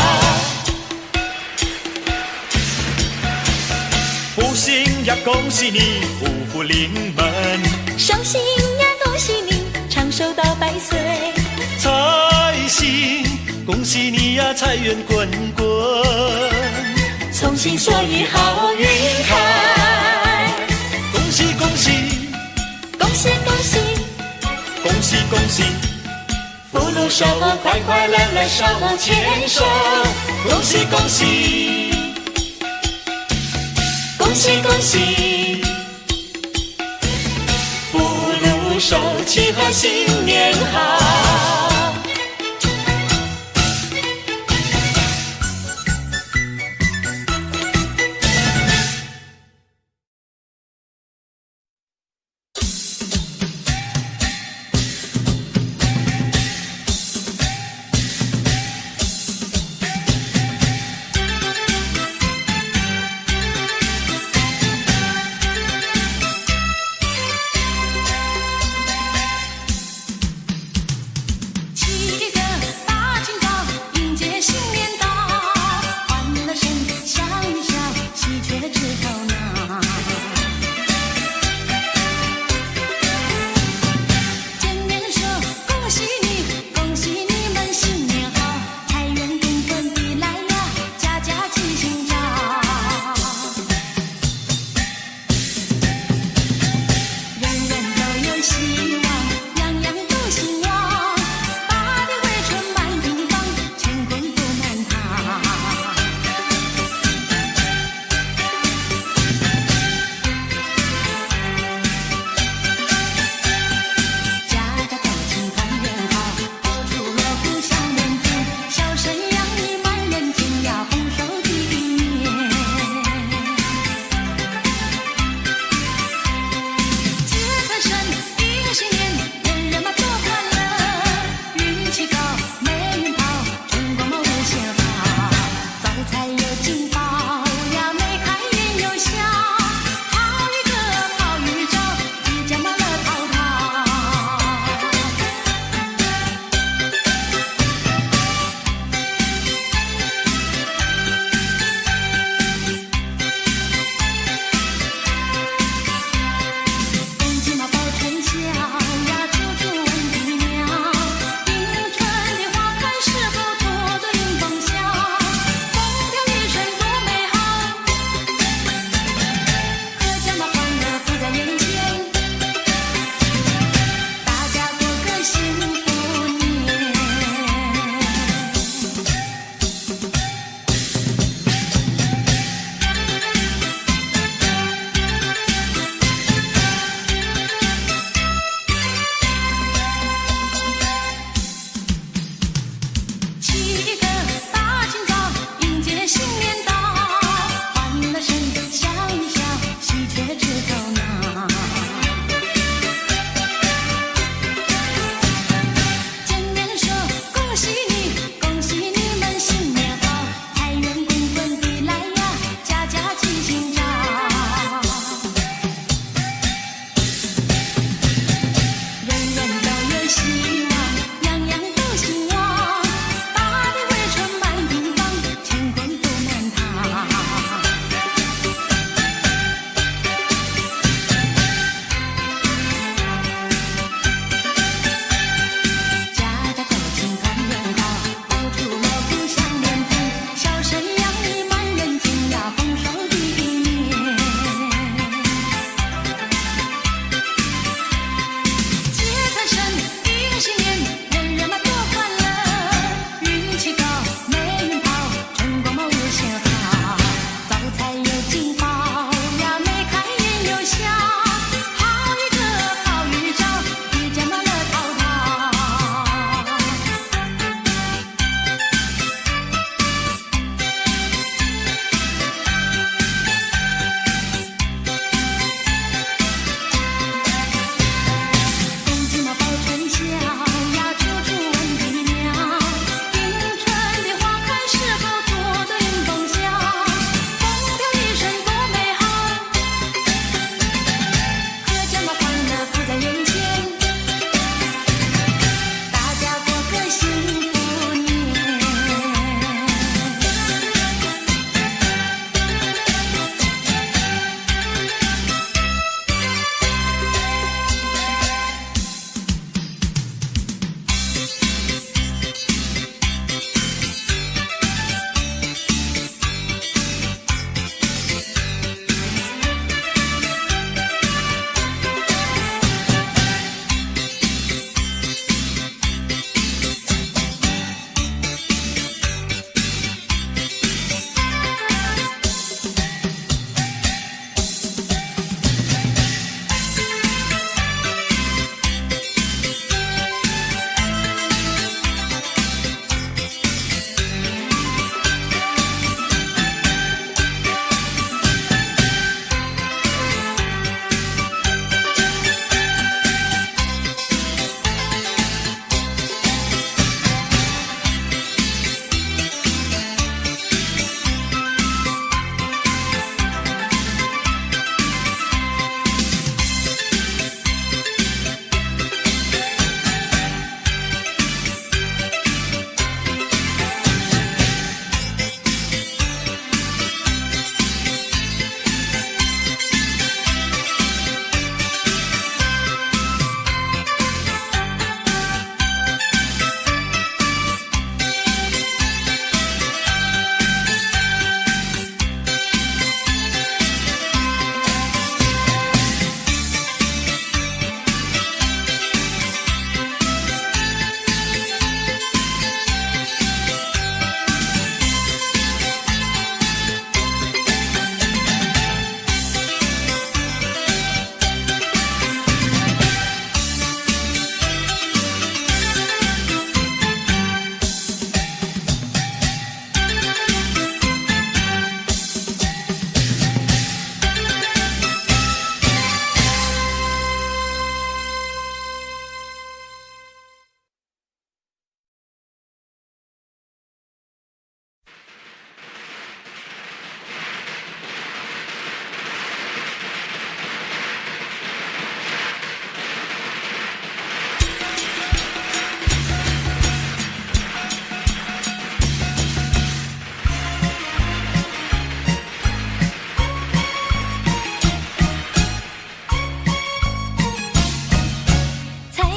Speaker 3: 福星呀，恭喜你，五福临门，
Speaker 5: 寿星呀，恭喜你，长寿到100岁。
Speaker 3: 财星，恭喜你呀，财源滚滚，
Speaker 2: 从心所欲好运开，
Speaker 3: 恭喜恭喜，
Speaker 5: 恭喜恭喜，
Speaker 3: 恭喜恭喜，
Speaker 2: 福禄寿，快快乐乐手牵手，恭喜恭喜，恭喜恭喜，福禄寿，祈贺新年好。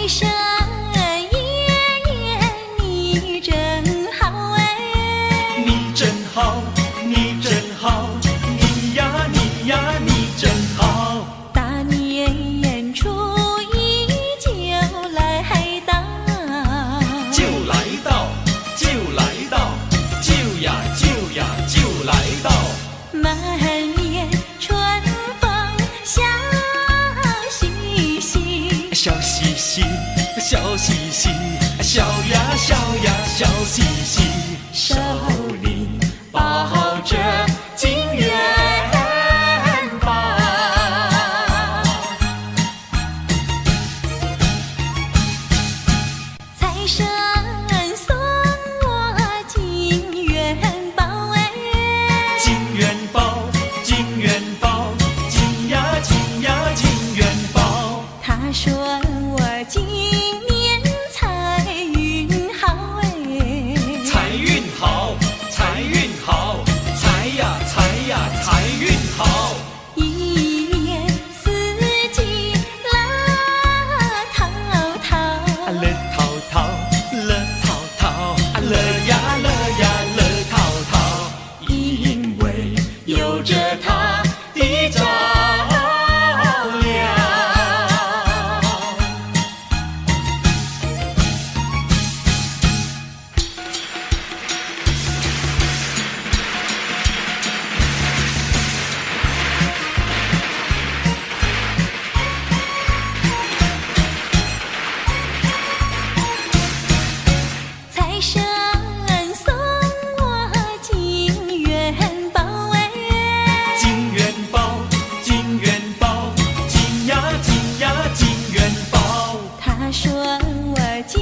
Speaker 4: 财神爷爷你真好哎，
Speaker 3: 你真好，你真好，你呀你呀你真好。
Speaker 4: 大年初一就来到，
Speaker 3: 就来到，就来到，就呀就呀就来到。
Speaker 4: 满面春风笑嘻嘻，
Speaker 3: 笑嘻嘻，笑嘻嘻，笑呀笑呀笑嘻嘻，手里抱着金元宝。
Speaker 4: 财神送我金元宝哎，
Speaker 3: 金元宝，金元宝，金呀金呀金元宝。
Speaker 4: 他说我今年财运好哎，
Speaker 3: 财运好，财运好，财呀财呀财运好。
Speaker 4: 一年四季乐淘淘，
Speaker 3: 乐淘淘，乐淘淘，乐呀乐呀乐淘淘，因为有着它的照亮。
Speaker 4: 财神送我金元宝哎，
Speaker 3: 金元宝，金元宝，金呀金呀金元宝。
Speaker 4: 他说我今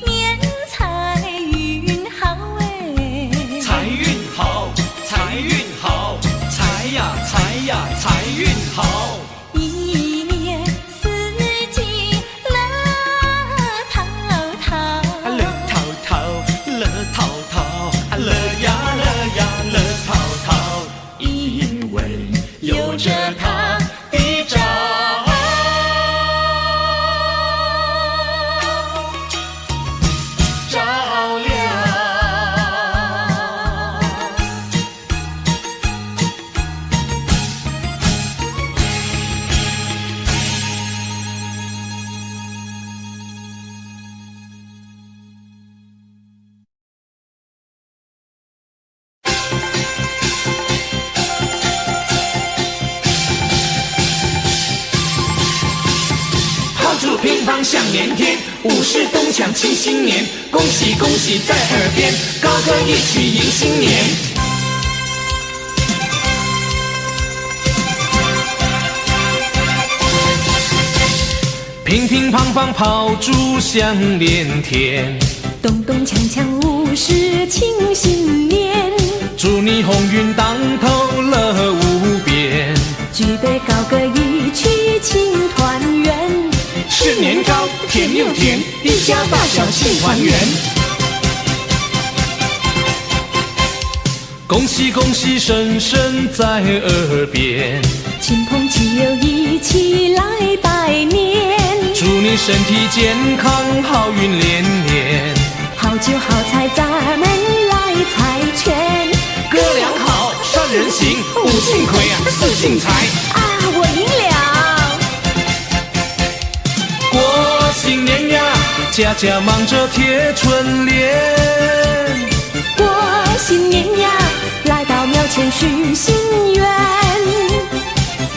Speaker 4: 年财运好哎，
Speaker 3: 财运好，财运好，财呀财呀财运好。
Speaker 4: 一年四季乐淘淘，
Speaker 3: 乐淘淘，乐淘淘，乐呀乐呀乐淘淘，因为有着它的照亮。炮竹乒乓响连天，武士东墙庆新年，恭喜恭喜在耳边，高歌一曲迎新年。乒乒乓乓炮竹响连天，
Speaker 4: 咚咚锵锵武士庆新年，
Speaker 3: 祝你鸿运当头乐无边，
Speaker 4: 举杯高歌一曲庆团圆，
Speaker 3: 是年高甜又甜，一家大小庆团圆。恭喜恭喜声声在耳边，
Speaker 4: 亲朋戚友一起来拜年，
Speaker 3: 祝你身体健康好运连连，
Speaker 4: 好酒好菜咱们来猜拳，
Speaker 3: 歌良好三人行，五幸亏啊四幸财
Speaker 4: 啊我赢了，
Speaker 3: 过新年呀家家忙着贴春联，
Speaker 4: 过新年呀来到庙前许心愿，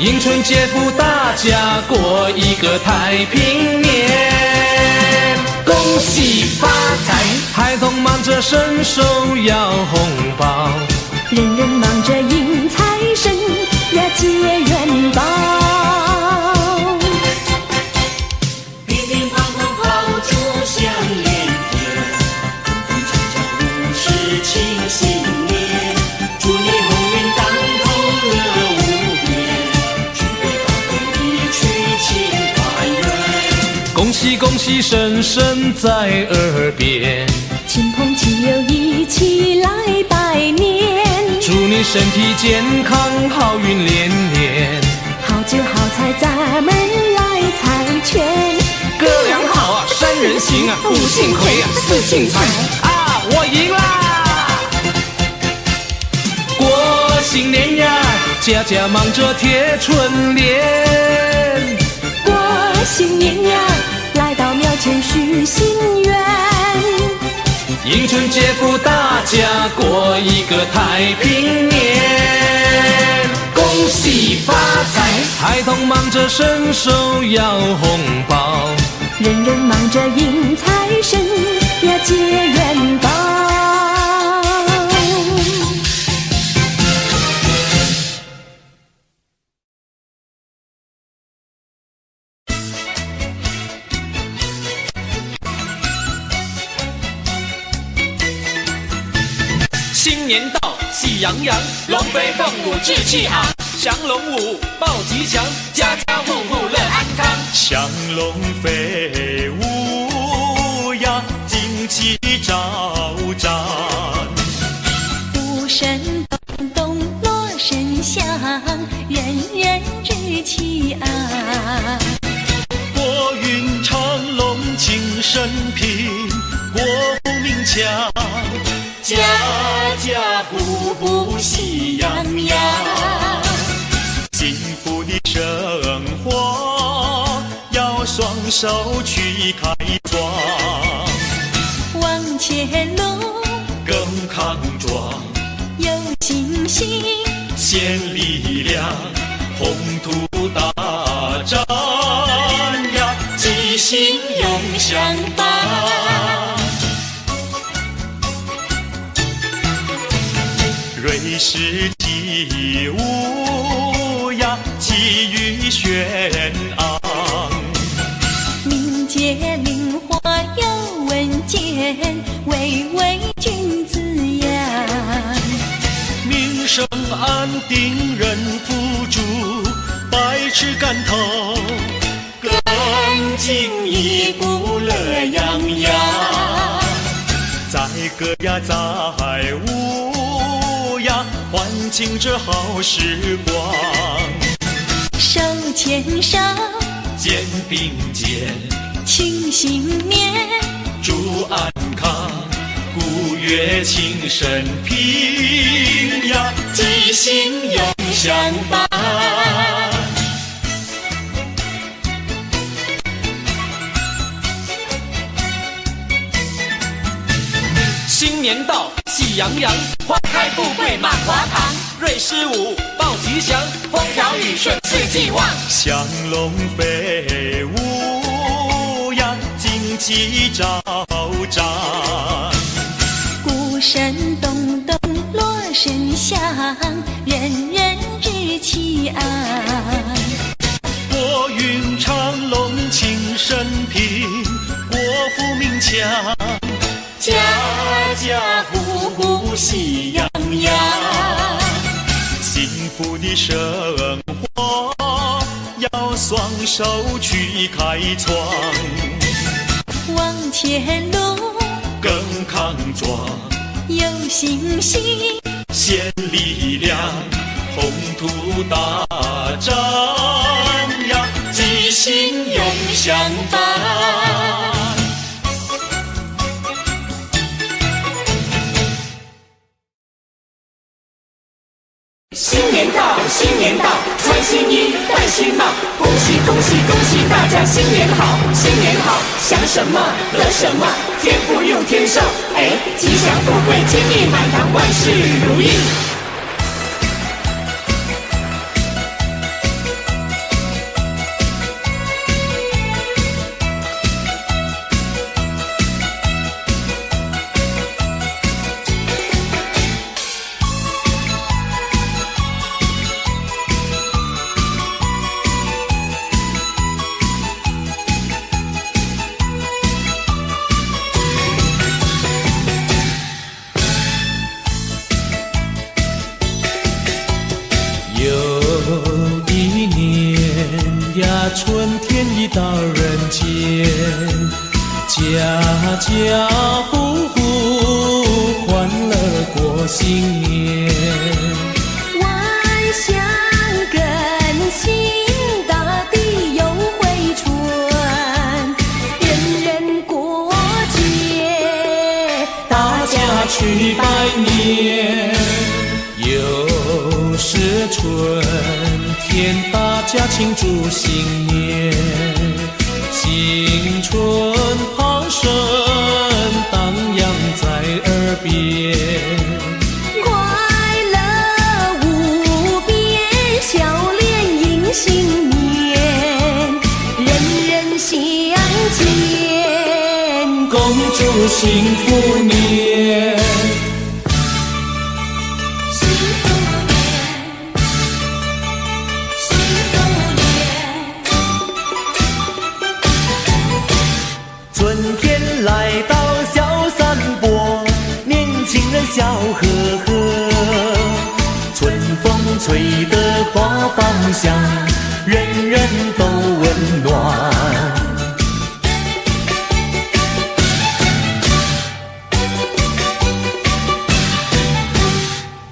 Speaker 3: 迎春接福大家过一个太平年，恭喜发财，孩童忙着伸手要红包，
Speaker 4: 人人忙着迎财神呀接元宝，
Speaker 2: 乒乒乓乓炮竹响连天，咚咚锵锵武士庆新年，祝你鸿运当头乐无边，举杯高歌一曲庆团圆。
Speaker 3: 恭喜恭喜声声在耳边，
Speaker 4: 亲朋戚友一起来拜年，
Speaker 3: 祝你身体健康好运连连，
Speaker 4: 好酒好菜咱们来猜拳，
Speaker 3: 歌良好啊
Speaker 1: 行啊，五幸亏啊，四庆财啊，我赢啦！过新年呀，家家忙着贴春联。
Speaker 5: 过新年呀，来到庙前许心愿。
Speaker 1: 迎春接福，大家过一个太平年，恭喜发财！孩童忙着伸手要红包，
Speaker 5: 人人忙着迎财神呀，接元宝。
Speaker 1: 新年到，喜洋洋，龙飞凤舞志气昂，降龙舞报吉祥，家家户户乐安康。
Speaker 3: 祥龙飞舞呀，旌旗招展。
Speaker 5: 鼓声咚咚锣声响，人人志气昂。
Speaker 3: 国运长隆庆生平，国富民强，家家户户喜洋洋。幸福的生活要双手去开创，
Speaker 5: 往前路
Speaker 3: 更康壮，
Speaker 5: 有信心，
Speaker 3: 献力量，宏图大展呀，吉星永相伴。瑞士起舞呀，气宇轩昂。
Speaker 5: 民间灵花有文件，巍巍君子扬。
Speaker 3: 民生安定人富足，百尺竿头，更进一步乐洋洋。载歌呀载舞呀，欢庆这好时光。
Speaker 5: 手牵手，
Speaker 3: 肩并肩，
Speaker 5: 庆新年，
Speaker 3: 祝安康，鼓乐庆生平呀，吉星永相伴。
Speaker 1: 新年到，喜洋洋，花开富贵满华堂。瑞士舞报吉祥，风调雨顺四季旺。
Speaker 3: 祥龙飞舞呀，旌旗招展。
Speaker 5: 鼓声咚咚锣声响，人人志气昂。
Speaker 3: 国运长隆庆生平，国富民强，家家户户喜洋洋。幸福的生活要双手去开创，
Speaker 5: 往前路
Speaker 3: 更康壮，
Speaker 5: 有信心，
Speaker 3: 献力量，宏图大展呀，吉星永相伴。
Speaker 1: 新年到，新年到，穿新衣，戴新帽，恭喜恭喜恭喜大家新年好，新年好，想什么得什么，天福又天寿，哎，吉祥富贵，金玉满堂，万事如意。春天已到人间，家家户户欢乐过新年。
Speaker 5: 万象更新，大地又回春，人人过
Speaker 1: 去百年。又是春天，大家庆祝新年，新春炮声荡漾在耳边。
Speaker 5: 快乐无边，笑脸迎新年，人人相见，
Speaker 1: 恭祝幸福年。春天来到小山坡，年轻人笑呵呵，春风吹得花芳香，人人都温暖。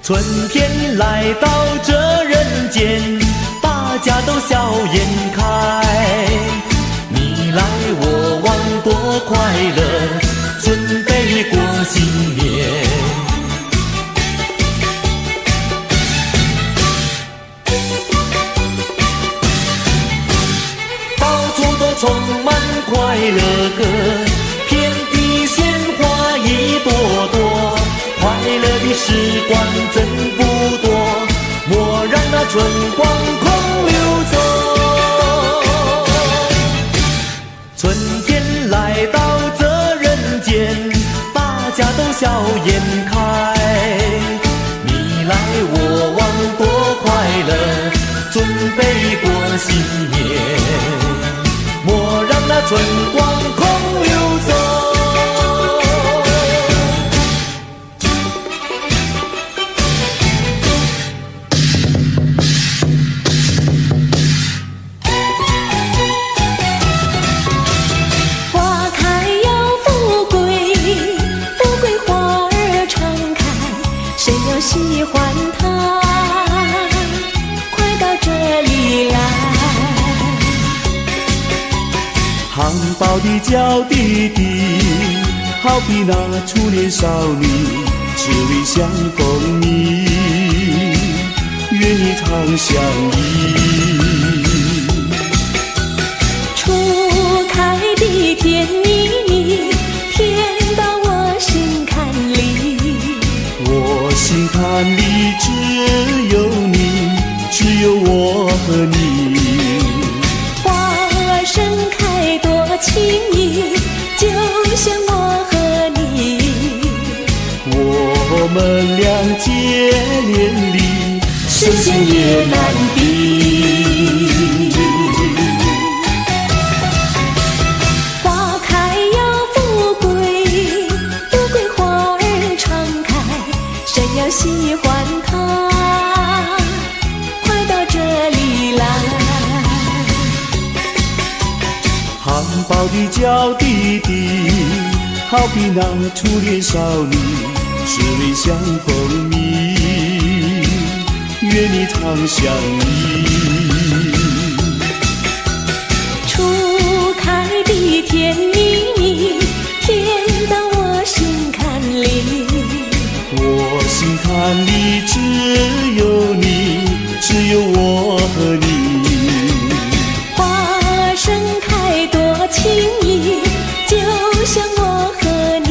Speaker 1: 春天来到这人间，大家都笑颜开，你来我往多快乐，准备过新年。到处都充满快乐歌，遍地鲜花一朵朵，快乐的时光真不多，莫让那春光空流走。春天来到这人间，大家都笑颜开，你来我往多快乐，准备过新年，莫让那春光空流走。
Speaker 5: 喜欢它，快到这里来。
Speaker 3: 含苞的娇滴滴，好比那初恋少女，只为相逢你，愿你常相依。
Speaker 5: 初开的甜蜜蜜，甜到我心坎里。
Speaker 3: 我心坎里只有你，只有我和你。
Speaker 5: 花儿盛开多轻易，就像我和你。
Speaker 3: 我们俩结连理，神仙也难比。
Speaker 5: 花开要富贵，富贵花儿常开。谁要喜欢它，快到这里来。
Speaker 3: 含苞的娇滴滴，好比那初恋少女，只为相逢蜜，愿你常相依。
Speaker 5: 初开的甜蜜蜜，甜到我心坎里。
Speaker 3: 我心坎里只有你，只有我和你。
Speaker 5: 花盛开多轻易，就像我和你。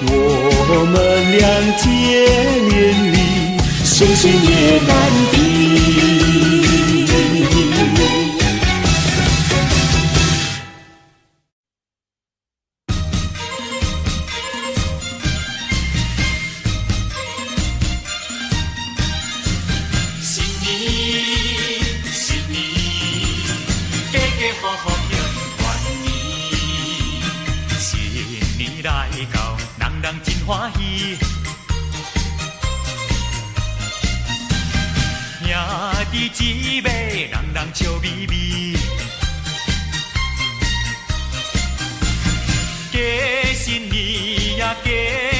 Speaker 3: 我们俩结连理，神仙也难比。
Speaker 2: 欢喜，兄弟姊妹，人人笑眯眯。过新年呀，过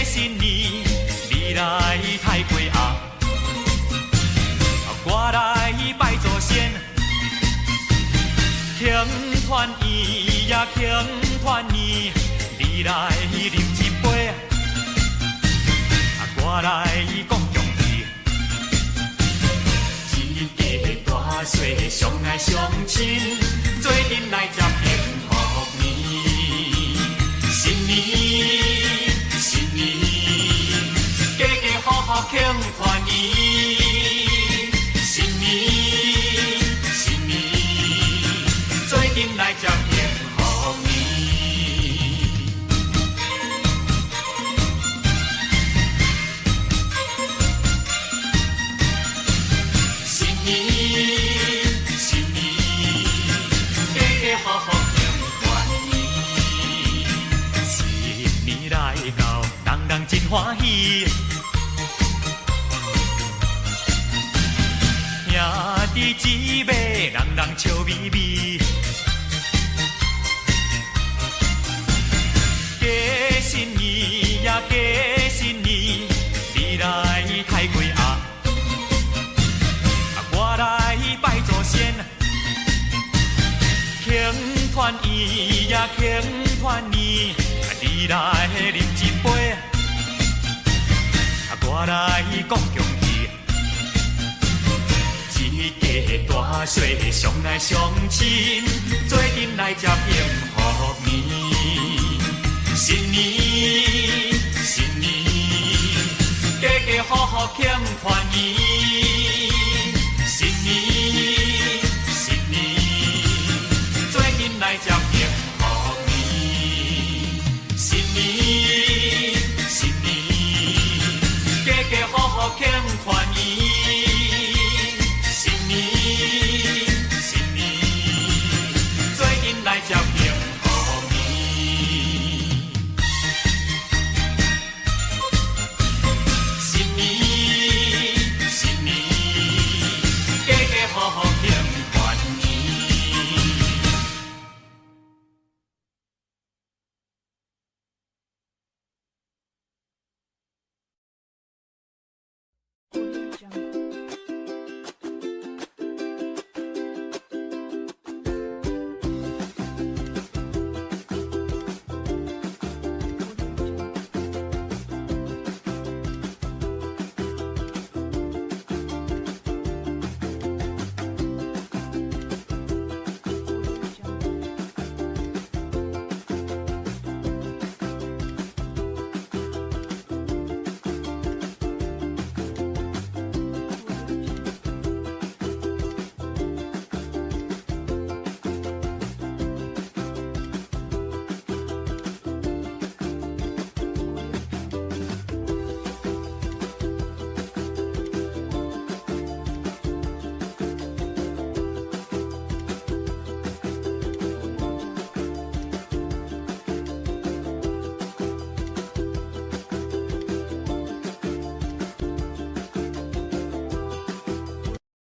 Speaker 2: 新年，你来太岁啊，我来拜祖先，庆团圆呀，庆团圆，你来饮一杯。
Speaker 3: 我来讲恭喜。一家大细相爱相亲，做阵来接幸福年。新年，新年，家家户户庆团圆。新年，新年，做阵来接幸福年。新年，新年，家家户户庆团圆。新年来到，人人真欢喜。兄弟姊妹，人人笑眯眯。过新年呀，过新年，你来抬贵鸭，我来拜祖先。庆团圆呀，庆团圆，你来啉一杯，我来讲恭喜。一家大小相爱相亲，做阵来接幸福年。新年，新年，家家户户庆团圆。新年，新年，做阵来接幸福年。新年，新年，家家户户庆团圆。新年，新年，做阵来接幸福年。新年，新年，家家户户庆团圆。